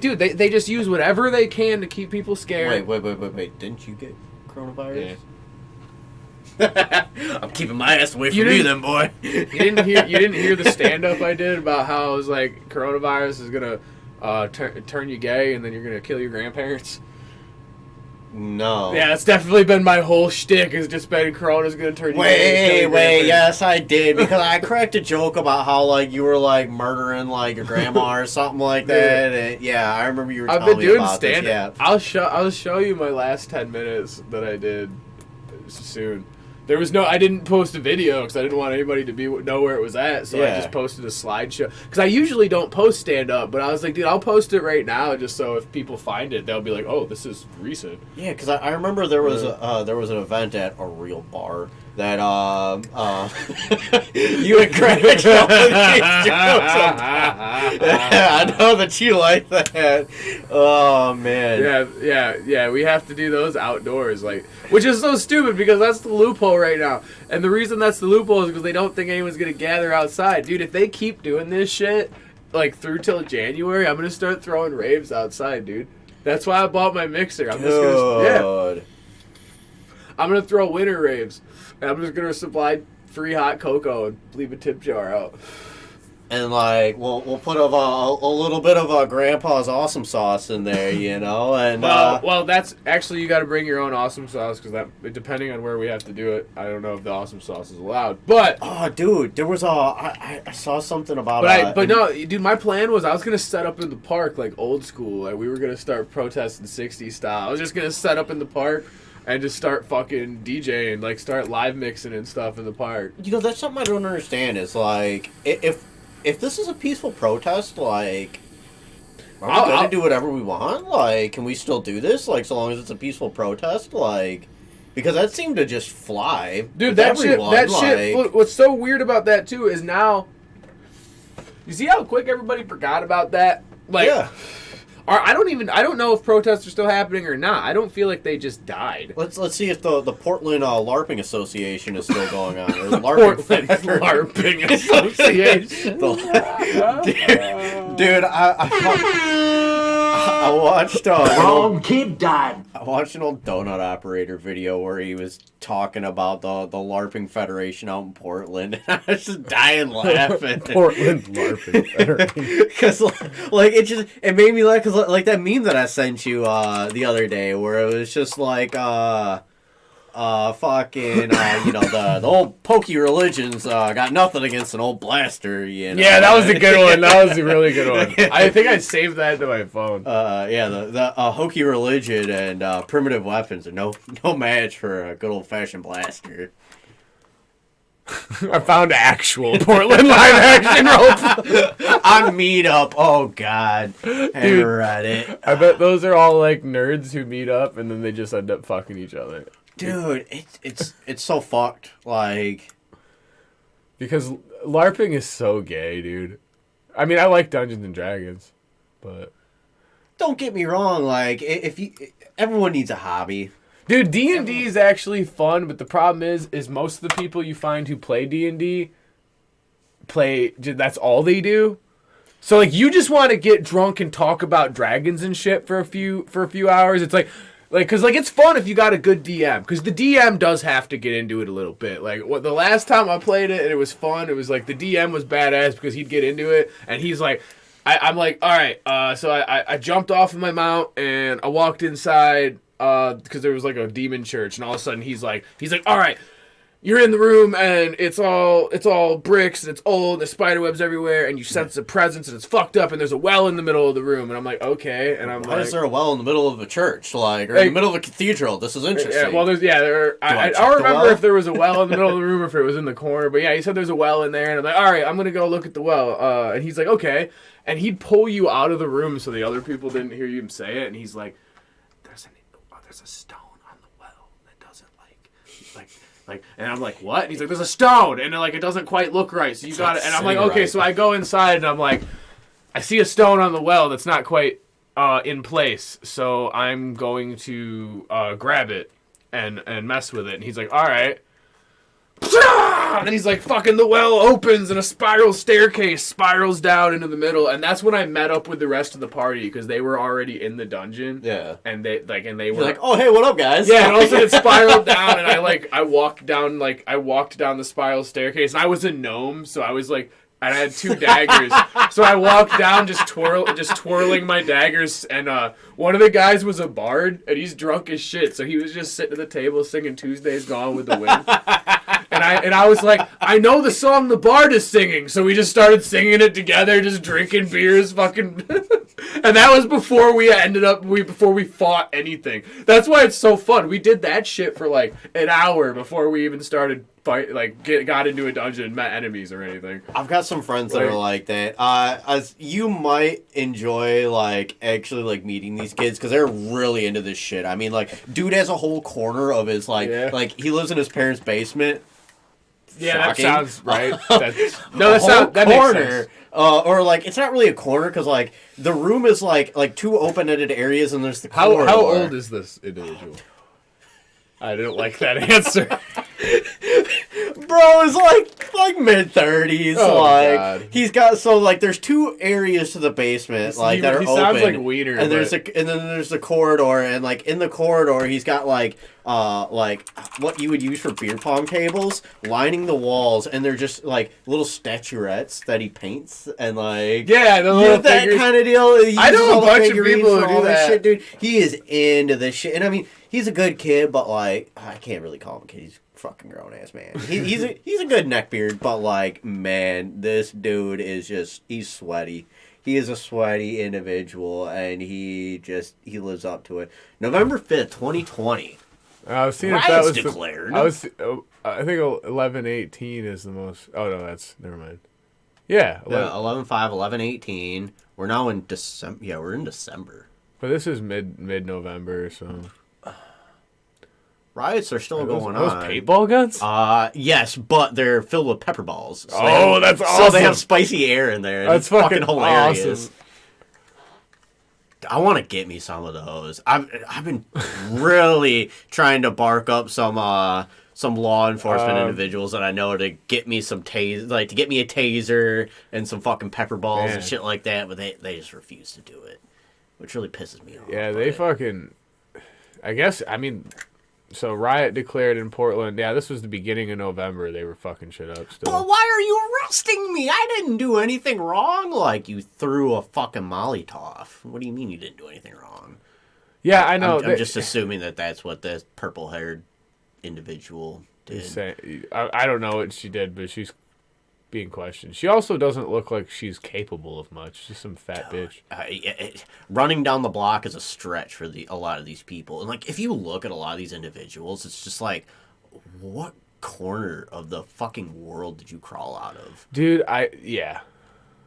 dude, they just use whatever they can to keep people scared. Wait. Didn't you get coronavirus? Yeah. I'm keeping my ass away from you then, boy. You didn't hear the stand-up I did about how it was like coronavirus is going to turn you gay, and then you're going to kill your grandparents? No. Yeah, it's definitely been my whole shtick. Has just been Corona's gonna turn you. Wait. Yes, I did, because I cracked a joke about how like you were like murdering like your grandma or something like that. And, yeah, I remember you were telling me about this. Yeah. I'll show you my last 10 minutes that I did soon. I didn't post a video because I didn't want anybody to know where it was at, so I just posted a slideshow. Because I usually don't post stand-up, but I was like, dude, I'll post it right now just so if people find it, they'll be like, oh, this is recent. Yeah, because I remember there was an event at a real bar that you and Greg I know that you like that. Oh man. Yeah. We have to do those outdoors, like, which is so stupid because that's the loophole right now. And the reason that's the loophole is because they don't think anyone's gonna gather outside, dude. If they keep doing this shit like through till January, I'm gonna start throwing raves outside, dude. That's why I bought my mixer. I'm gonna throw winter raves. And I'm just gonna supply free hot cocoa and leave a tip jar out. And like we'll put a little bit of Grandpa's awesome sauce in there, you know. And well, that's actually, you got to bring your own awesome sauce because that, depending on where we have to do it, I don't know if the awesome sauce is allowed. But dude, there was I saw something about. But no, dude, my plan was I was gonna set up in the park like old school. Like we were gonna start protesting 60s style. I was just gonna set up in the park and just start fucking DJing, like start live mixing and stuff in the park. You know, that's something I don't understand. Is like if this is a peaceful protest, like, are we going to do whatever we want? Like, can we still do this? Like, so long as it's a peaceful protest? Like, because that seemed to just fly. Dude, that shit, what's so weird about that, too, is now, you see how quick everybody forgot about that? Like, yeah. I don't know if protests are still happening or not. I don't feel like they just died. Let's see if the Portland LARPing Association is still going on. Or Portland LARPing Association. Dude, I watched Wrong kid died. I watched an old donut operator video where he was talking about the LARPing Federation out in Portland. And I was just dying laughing. Portland LARPing Federation. Because like it made me laugh because like that meme that I sent you the other day where it was just like fucking the old pokey religions got nothing against an old blaster, you know. Yeah, that was a good one. That was a really good one. I think I saved that to my phone. The hokey religion and primitive weapons are no match for a good old fashioned blaster. I found actual Portland live action role On Meetup. Oh god, I read it. I bet those are all like nerds who meet up and then they just end up fucking each other. Dude, it's so fucked. Like, because LARPing is so gay, dude. I mean, I like Dungeons and Dragons, but don't get me wrong. Like, everyone needs a hobby. Dude, D&D is actually fun, but the problem is most of the people you find who play D&D that's all they do. So like, you just want to get drunk and talk about dragons and shit for a few hours. It's like, cause like it's fun if you got a good DM, cause the DM does have to get into it a little bit. Like the last time I played it and it was fun, it was like the DM was badass because he'd get into it and he's like, I'm like, all right, so I jumped off of my mount and I walked inside because there was like a demon church and all of a sudden he's like, all right, you're in the room and it's all bricks and it's old and there's spider webs everywhere and you sense a presence and it's fucked up and there's a well in the middle of the room and I'm like, okay, and I'm why like, is there a well in the middle of a church, like, or in the middle of a cathedral? This is interesting. Yeah, well, I don't remember if there was a well in the middle of the room or if it was in the corner, but yeah, he said there's a well in there and I'm like, all right, I'm gonna go look at the well, and he's like, okay, and he'd pull you out of the room so the other people didn't hear you say it, and he's like, there's a stone on the well that doesn't like, and I'm like, what? And he's like, there's a stone, and like it doesn't quite look right, so you got it. And I'm like, okay, right. So I go inside, and I'm like, I see a stone on the well that's not quite in place, so I'm going to grab it and mess with it. And he's like, all right. And he's like, fucking the well opens and a spiral staircase spirals down into the middle, and that's when I met up with the rest of the party because they were already in the dungeon. Yeah. And they were like, oh hey, what up, guys? Yeah, and also it spiraled down, and I walked down the spiral staircase, and I was a gnome, so I was like, and I had 2 daggers, so I walked down just twirling my daggers, and one of the guys was a bard, and he's drunk as shit, so he was just sitting at the table singing "Tuesday's Gone with the Wind." And I was like, I know the song the bard is singing, so we just started singing it together, just drinking beers, fucking. And that was before we fought anything. That's why it's so fun. We did that shit for like an hour before we even started got into a dungeon and met enemies or anything. I've got some friends that are like that. As you might enjoy actually meeting these kids because they're really into this shit. I mean, dude has a whole corner of his he lives in his parents' basement. Yeah, Shocking. That sounds right. That corner, makes sense. Or it's not really a corner because the room is like 2 open-ended areas and there's the corridor. How old is this individual? I didn't like that answer. Bro is like mid-30s. Oh, God. He's got there's 2 areas to the basement that are open. He sounds like Wiener. And then there's the corridor, and in the corridor he's got what you would use for beer pong tables lining the walls, and they're just little statuettes that he paints and the little that kind of deal. I know a bunch of people who do that shit, dude. He is into this shit, and I mean he's a good kid, but I can't really call him a kid. He's a fucking grown ass man. He's a good neckbeard, but man, this dude is he's sweaty. He is a sweaty individual, and he lives up to it. November 5th, 2020. I was seeing if that was declared. I think 11/18 is the most. Oh no, that's never mind. Yeah, 11/5, 11/18. We're now in December. Yeah, we're in December. But this is mid-November, so riots are still going on. Those paintball guns? Yes, but they're filled with pepper balls. So that's awesome. So they have spicy air in there. That's fucking hilarious. Awesome. I want to get me some of those. I've been really trying to bark up some law enforcement individuals that I know to get me some to get me a taser and some fucking pepper balls and shit like that, but they just refuse to do it. which really pisses me off. Yeah, they fucking. I guess, I mean, so riot declared in Portland. Yeah, this was the beginning of November. They were fucking shit up still. But why are you arresting me? I didn't do anything wrong. Like, you threw a fucking Molotov. What do you mean you didn't do anything wrong? Yeah, I know. I'm just assuming that that's what this purple-haired individual did. I don't know what she did, but she's being questioned. She also doesn't look like she's capable of much. She's some fat bitch. Running down the block is a stretch for a lot of these people. And, like, if you look at a lot of these individuals, it's just like, what corner of the fucking world did you crawl out of? Dude, yeah.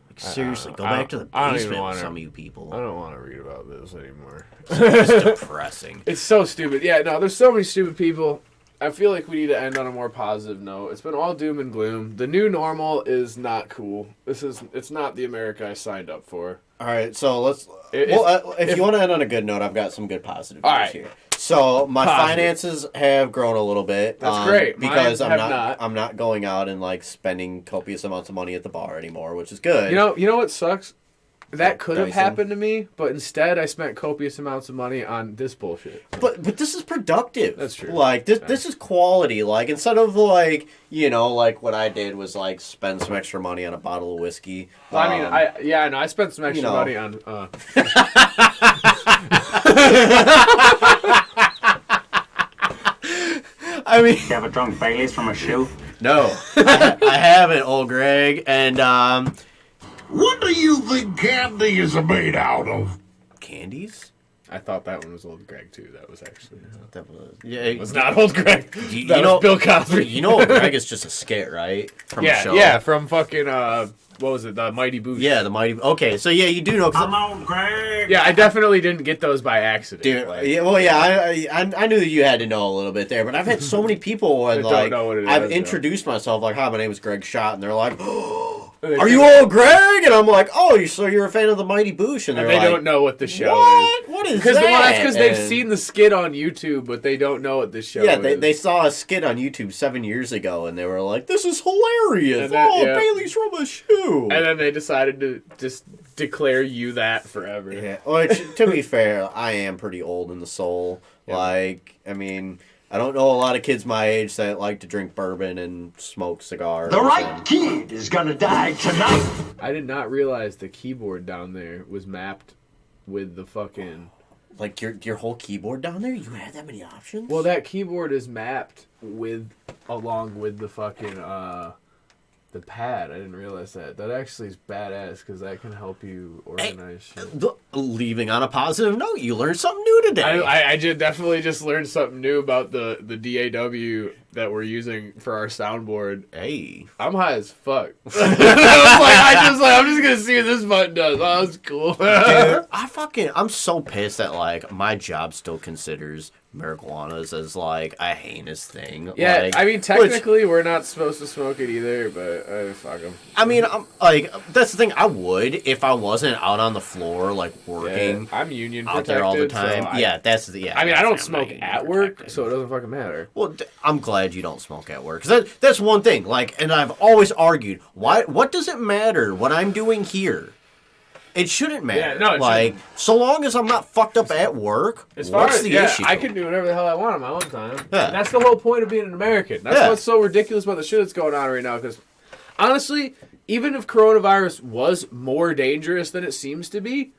Like, seriously, go back to the basement with some of you people. I don't want to read about this anymore. It's depressing. It's so stupid. Yeah, no, there's so many stupid people. I feel like we need to end on a more positive note. It's been all doom and gloom. The new normal is not cool. It's not the America I signed up for. All right, so let's. If you want to end on a good note, I've got some good positive news here. So my finances have grown a little bit. That's great because I'm not going out and like spending copious amounts of money at the bar anymore, which is good. You know what sucks? That could have happened to me, but instead I spent copious amounts of money on this bullshit. But this is productive. That's true. Like this is quality. Like instead of like like what I did was like spend some extra money on a bottle of whiskey. Well, I spent some extra money on. I mean, you have a drunk Baileys from a shoe? No, I haven't, old Greg, and What do you think candy is made out of? Candies? I thought that one was old Greg too. That was actually it was not old Greg. You that was Bill Cosby. You know, Greg is just a skit, right? From a show. Yeah, from fucking what was it? The Mighty Boosh. Yeah, the Mighty. Okay, so yeah, you do know. I'm old Greg. Yeah, I definitely didn't get those by accident. Dude, I knew that you had to know a little bit there, but I've had so many people when like I've introduced myself like, "Hi, my name is Greg Shott," and they're like, "Oh, are you old Greg?" And I'm like, "Oh, so you're a fan of the Mighty Boosh?" And they don't know what the show is. What is that? That's because they've seen the skit on YouTube, but they don't know what the show is. Yeah, they saw a skit on YouTube 7 years ago, and they were like, "This is hilarious! Bailey's from a shoe." And then they decided to just declare you that forever. Yeah. Which, to be fair, I am pretty old in the soul. Yeah. Like, I mean, I don't know a lot of kids my age that like to drink bourbon and smoke cigars. The right kid is gonna die tonight. I did not realize the keyboard down there was mapped with the fucking... Like, your whole keyboard down there? You had that many options? Well, that keyboard is mapped along with the fucking, the pad. I didn't realize that. That actually is badass, because that can help you organize shit. Leaving on a positive note, you learned something new today. I definitely just learned something new about the DAW that we're using for our soundboard. Hey. I'm high as fuck. I'm just gonna see what this button does. Oh, that's cool. Dude, I'm so pissed that, like, my job still considers marijuana as, like, a heinous thing. Yeah, like, I mean, technically, we're not supposed to smoke it either, but fuck them. I mean, that's the thing. I would if I wasn't out on the floor, like, working. Yeah, I'm union out protected, there all the time. So I mean, I don't smoke at work, so it doesn't fucking matter. Well, I'm glad you don't smoke at work. Because that's one thing. Like, and I've always argued, what does it matter what I'm doing here? It shouldn't matter. Yeah, no, shouldn't. So long as I'm not fucked up at work, what's the issue? I can do whatever the hell I want on my own time. Yeah. And that's the whole point of being an American. That's what's so ridiculous about the shit that's going on right now. Because, honestly, even if coronavirus was more dangerous than it seems to be,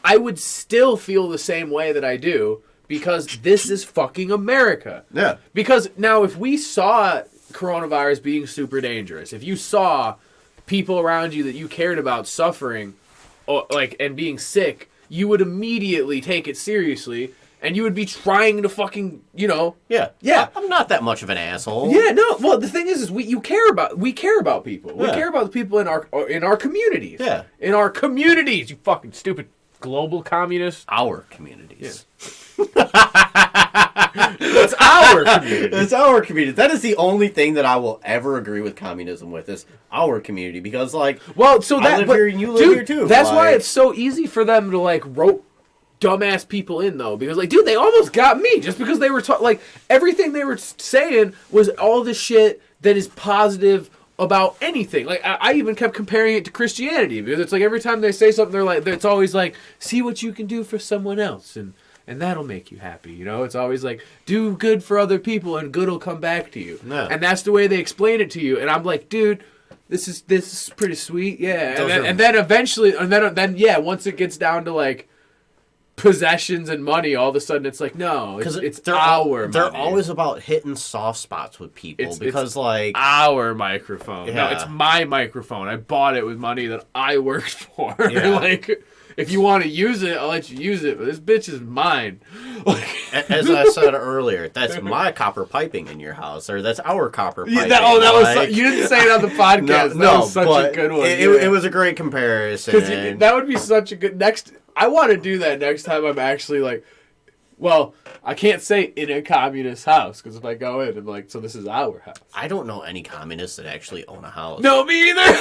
I would still feel the same way that I do. Because this is fucking America. Yeah. Because now if we saw coronavirus being super dangerous, if you saw people around you that you cared about suffering and being sick, you would immediately take it seriously and you would be trying to fucking, Yeah. Yeah. I'm not that much of an asshole. Yeah, no. Well, the thing is we care about people. Yeah. We care about the people in our communities. Yeah. In our communities, you fucking stupid global communist. Our communities. Yeah. It's our community. It's our community. That is the only thing that I will ever agree with communism with is our community. Because, like, I live here and you live here too. That's why it's so easy for them to, like, rope dumbass people in, though. Because, like, dude, they almost got me just because they were everything they were saying was all the shit that is positive about anything. Like I even kept comparing it to Christianity because it's like every time they say something, they're like, it's always like, see what you can do for someone else, and that'll make you happy. You know, it's always like, do good for other people, and good will come back to you. No. And that's the way they explain it to you. And I'm like, dude, this is pretty sweet, yeah. And then eventually, and then yeah, once it gets down to like possessions and money, all of a sudden it's like, no, it's they're our they're money. always about hitting soft spots with people because like our microphone. Yeah. No, it's my microphone. I bought it with money that I worked for. Yeah. Like, if you want to use it, I'll let you use it, but this bitch is mine. As I said earlier, that's my copper piping in your house, or that's our copper piping. That was like, you didn't say it on the podcast. no, That was such a good one. It was a great comparison. That would be such a good I want to do that next time I'm actually like, well, I can't say in a communist house because if I go in, I'm like, so this is our house. I don't know any communists that actually own a house. No, me either.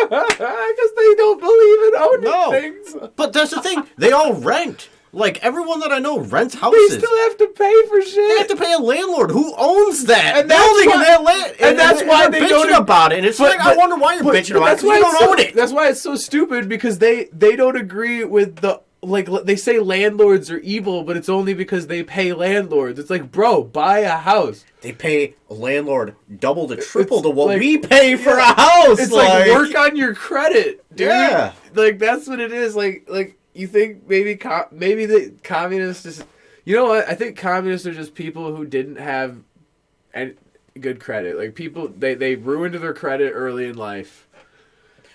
Because they don't believe in owning things. But that's the thing. They all rent. Like, everyone that I know rents houses. They still have to pay for shit. They have to pay a landlord who owns that and that's building why, and that land. And that's why they bitching don't about it. And it's like, I wonder why you're bitching about it. Because you don't own it. That's why it's so stupid, because they don't agree with the... Like, they say landlords are evil, but it's only because they pay landlords. It's like, bro, buy a house. They pay a landlord double to triple to what we pay for a house. It's like, work on your credit, dude. Yeah. Like, that's what it is. Like you think maybe the communists just... You know what? I think communists are just people who didn't have any good credit. Like, people, they ruined their credit early in life.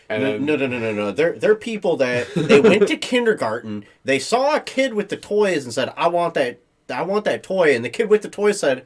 And No. They're people that they went to kindergarten. They saw a kid with the toys and said, "I want that toy." And the kid with the toy said,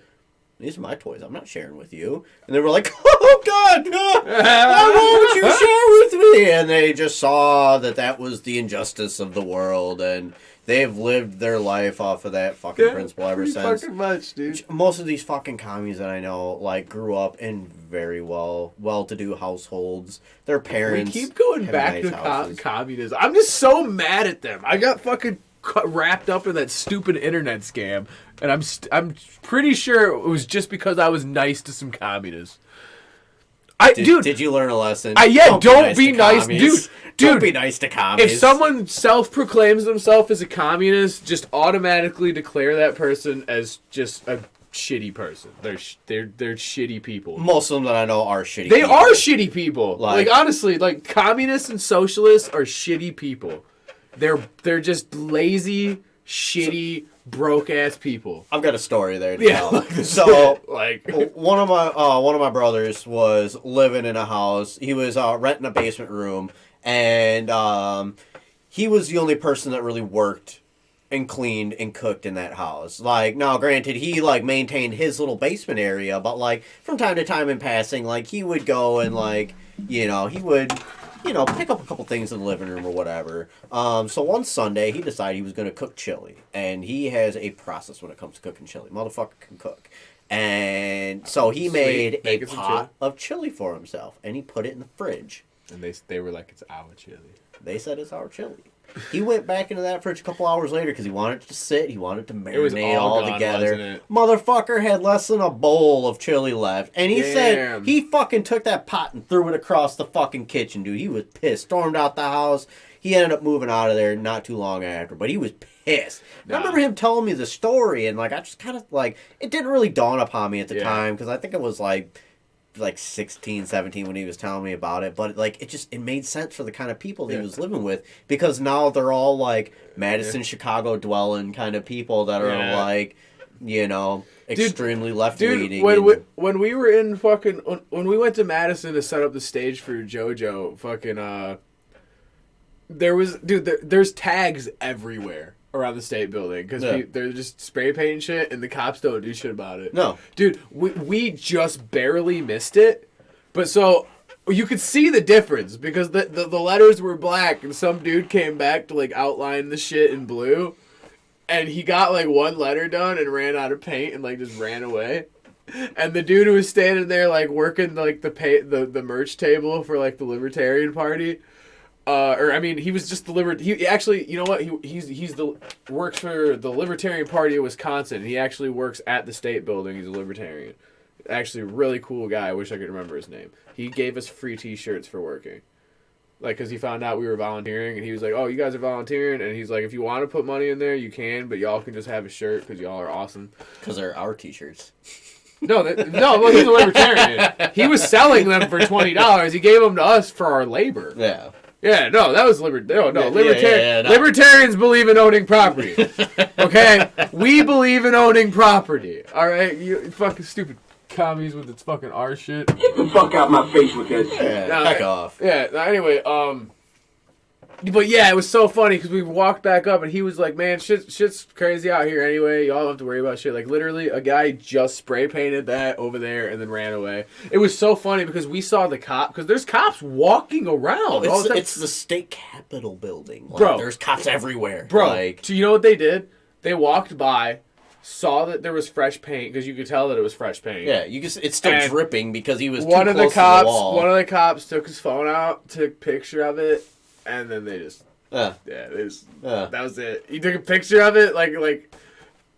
"These are my toys. I'm not sharing with you." And they were like, "Oh God, why won't you share with me?" And they just saw that was the injustice of the world, and they've lived their life off of that fucking principle ever since. Fucking much, dude. Most of these fucking commies that I know, like, grew up in very well-to-do households. Their parents. We keep going back to communism. I'm just so mad at them. I got fucking wrapped up in that stupid internet scam, and I'm pretty sure it was just because I was nice to some communists. Did you learn a lesson? Don't be nice, dude. Don't be nice to commies. If someone self-proclaims themselves as a communist, just automatically declare that person as just a shitty person. They're shitty people. Most of them that I know are shitty. They people. are shitty people. Like honestly, like communists and socialists are shitty people. They're just lazy, shitty, broke ass people. I've got a story there to tell. So, one of my brothers was living in a house. He was renting a basement room, and he was the only person that really worked and cleaned and cooked in that house. Like, now granted, he like maintained his little basement area, but like from time to time in passing, like he would go and like, he would pick up a couple things in the living room or whatever. So one Sunday, he decided he was going to cook chili. And he has a process when it comes to cooking chili. Motherfucker can cook. And so he made a pot of chili for himself. And he put it in the fridge. And they were like, it's our chili. They said it's our chili. He went back into that fridge a couple hours later because he wanted it to sit. He wanted to marinate all together. Motherfucker had less than a bowl of chili left. And he said he fucking took that pot and threw it across the fucking kitchen, dude. He was pissed. Stormed out the house. He ended up moving out of there not too long after. But he was pissed. I remember him telling me the story. And like I just kind of like... It didn't really dawn upon me at the time. Because I think it was like 16, 17 when he was telling me about it, but like it made sense for the kind of people that he was living with, because now they're all like Madison, Chicago dwelling kind of people that are like, extremely left leaning. When we were in fucking when we went to Madison to set up the stage for JoJo, fucking there's tags everywhere around the state building because they're just spray painting shit and the cops don't do shit about it. No. Dude, we just barely missed it. But so you could see the difference because the letters were black and some dude came back to like outline the shit in blue and he got like one letter done and ran out of paint and like just ran away. And the dude who was standing there like working like the merch table for like the Libertarian Party, he was just he actually, you know what? He's works for the Libertarian Party of Wisconsin. And he actually works at the state building. He's a libertarian. Actually, a really cool guy. I wish I could remember his name. He gave us free T-shirts for working. Like, because he found out we were volunteering, and he was like, oh, you guys are volunteering? And he's like, if you want to put money in there, you can, but y'all can just have a shirt because y'all are awesome. Because they're our T-shirts. No, well, he's a libertarian. He was selling them for $20. He gave them to us for our labor. Yeah. Yeah, no, that was libertarian. No, no. Libertarians believe in owning property. Okay? We believe in owning property. All right? You fucking stupid commies with its fucking R shit. Get the fuck out my face with this. Yeah, back off. Yeah, anyway, but yeah, it was so funny because we walked back up and he was like, man, shit's crazy out here anyway. Y'all don't have to worry about shit. Like, literally, a guy just spray painted that over there and then ran away. It was so funny because we saw the cop, because there's cops walking around. It's the state capitol building. Like, bro, there's cops everywhere. Bro, like, so you know what they did? They walked by, saw that there was fresh paint, because you could tell that it was fresh paint. yeah, it's still And dripping because he was one too of close the cops, to the wall. One of the cops took his phone out, took a picture of it, and then they just... that was it. He took a picture of it, like,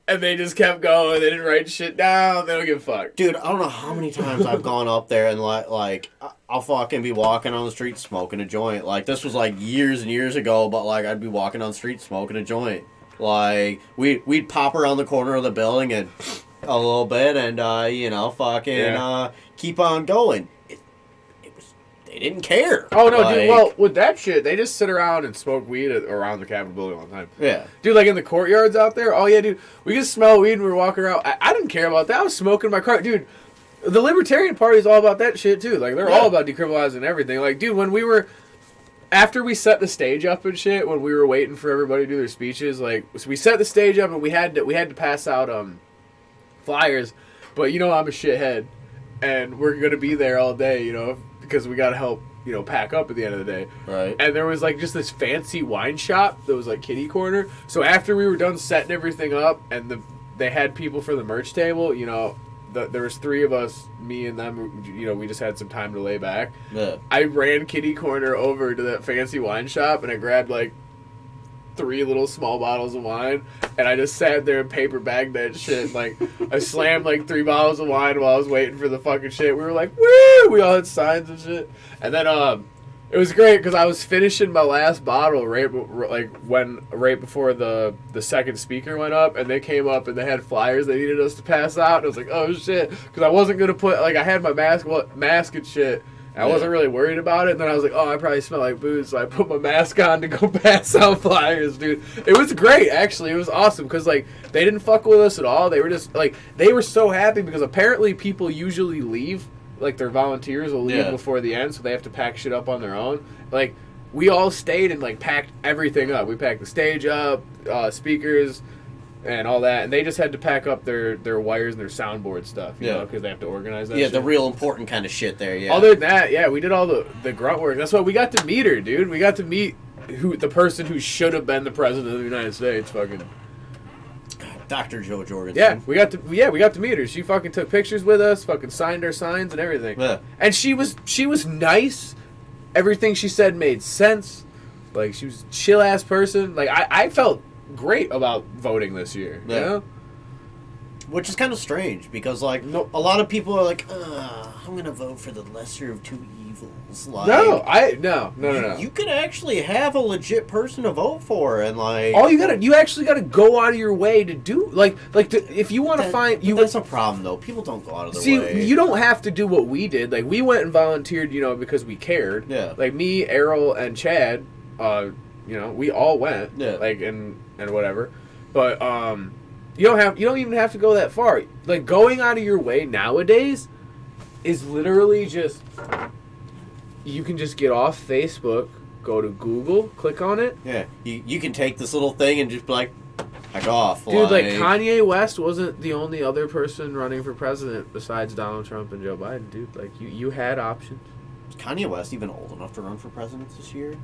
and they just kept going. They didn't write shit down. They don't give a fuck. Dude, I don't know how many times I've gone up there and like I'll fucking be walking on the street smoking a joint. Like, this was like years and years ago, but like I'd be walking on the street smoking a joint. Like, we'd pop around the corner of the building and a little bit and keep on going. They didn't care. Oh, no, like, dude, well, with that shit, they just sit around and smoke weed around the Capitol building all the time. Yeah. Dude, like in the courtyards out there, oh yeah, dude, we could smell weed when we were walking around. I didn't care about that. I was smoking in my car. Dude, the Libertarian Party is all about that shit, too. Like, they're all about decriminalizing everything. Like, dude, when we were... After we set the stage up and shit, when we were waiting for everybody to do their speeches, like, so we set the stage up and we had to pass out flyers, but you know I'm a shithead, and we're gonna be there all day, you know, because we gotta help, you know, pack up at the end of the day. Right. And there was like just this fancy wine shop that was like kitty corner. So after we were done setting everything up and they had people for the merch table, you know, there was three of us, me and them, you know, we just had some time to lay back. Yeah. I ran kitty corner over to that fancy wine shop and I grabbed like 3 little small bottles of wine and I just sat there and paper bagged that shit. Like, I slammed like 3 bottles of wine while I was waiting for the fucking shit. We were like, woo! We all had signs and shit. And then it was great because I was finishing my last bottle right before the second speaker went up, and they came up and they had flyers they needed us to pass out. And I was like, oh shit, because I wasn't gonna put, like, I had my mask and shit. And I wasn't really worried about it. And then I was like, oh, I probably smell like booze, so I put my mask on to go pass out flyers, dude. It was great, actually. It was awesome because, like, they didn't fuck with us at all. They were just like, they were so happy because apparently people usually leave. Like, their volunteers will leave before the end, so they have to pack shit up on their own. Like, we all stayed and, like, packed everything up. We packed the stage up, speakers, and all that. And they just had to pack up their wires and their soundboard stuff, you know, because they have to organize that shit. the real important kind of shit there, yeah. Other than that, yeah, we did all the grunt work. That's why we got to meet her, dude. We got to meet the person who should have been the president of the United States, fucking... Dr. Joe Jorgensen. Yeah, we got to meet her. She fucking took pictures with us, fucking signed our signs and everything. Yeah. And she was nice. Everything she said made sense. Like, she was a chill ass person. Like, I felt great about voting this year. Yeah. You know? Which is kind of strange because, like, a lot of people are like, I'm gonna vote for the lesser of two evils. Like, No. You could actually have a legit person to vote for, and like, You actually gotta go out of your way to do, if you want to find you. That's a problem though. People don't go out of their way. You don't have to do what we did. Like, we went and volunteered, you know, because we cared. Yeah. Like, me, Errol, and Chad, you know, we all went. Yeah. Like, and whatever, but you don't even have to go that far. Like, going out of your way nowadays is literally just, you can just get off Facebook, go to Google, click on it. Yeah, you can take this little thing and just be like, heck off. Dude, like Kanye West wasn't the only other person running for president besides Donald Trump and Joe Biden, dude. Like, you had options. Is Kanye West even old enough to run for president this year?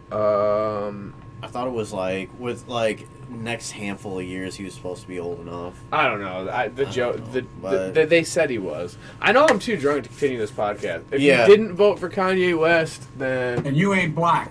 I thought it was like with like next handful of years he was supposed to be old enough. I don't know. They said he was. I know I'm too drunk to continue this podcast. If you didn't vote for Kanye West, then And you ain't black.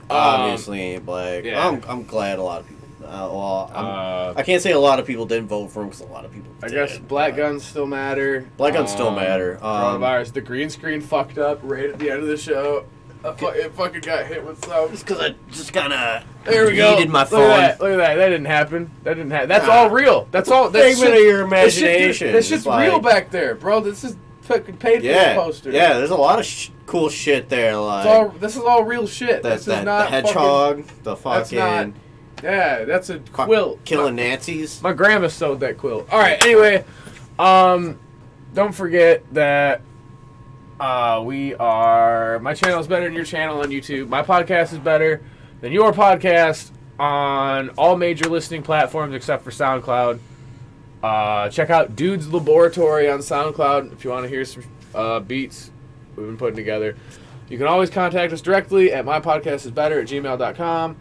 Obviously ain't black. Yeah. I'm glad a lot of people I can't say a lot of people didn't vote for him because a lot of people I did. guess black guns still matter. Black guns still matter. Coronavirus. The green screen fucked up right at the end of the show. It fucking got hit with some. Just because I just kind of There we go. needed my phone. Look at that. That didn't happen. That's all real. That's all. That's Figment of your imagination. This shit's It's like- real back there, bro. This is fucking paid for poster. Yeah, there's a lot of cool shit there. Like This is all real shit. This is the not hedgehog, the That's not. fucking Yeah, that's a quilt. killing Nazis. My grandma sewed that quilt. All right. Anyway, don't forget that my channel is better than your channel on YouTube. My podcast is better than your podcast on all major listening platforms except for SoundCloud. Check out Dude's Laboratory on SoundCloud if you want to hear some beats we've been putting together. You can always contact us directly at mypodcastisbetter@gmail.com.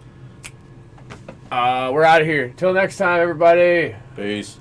We're out of here. Till next time, everybody. Peace.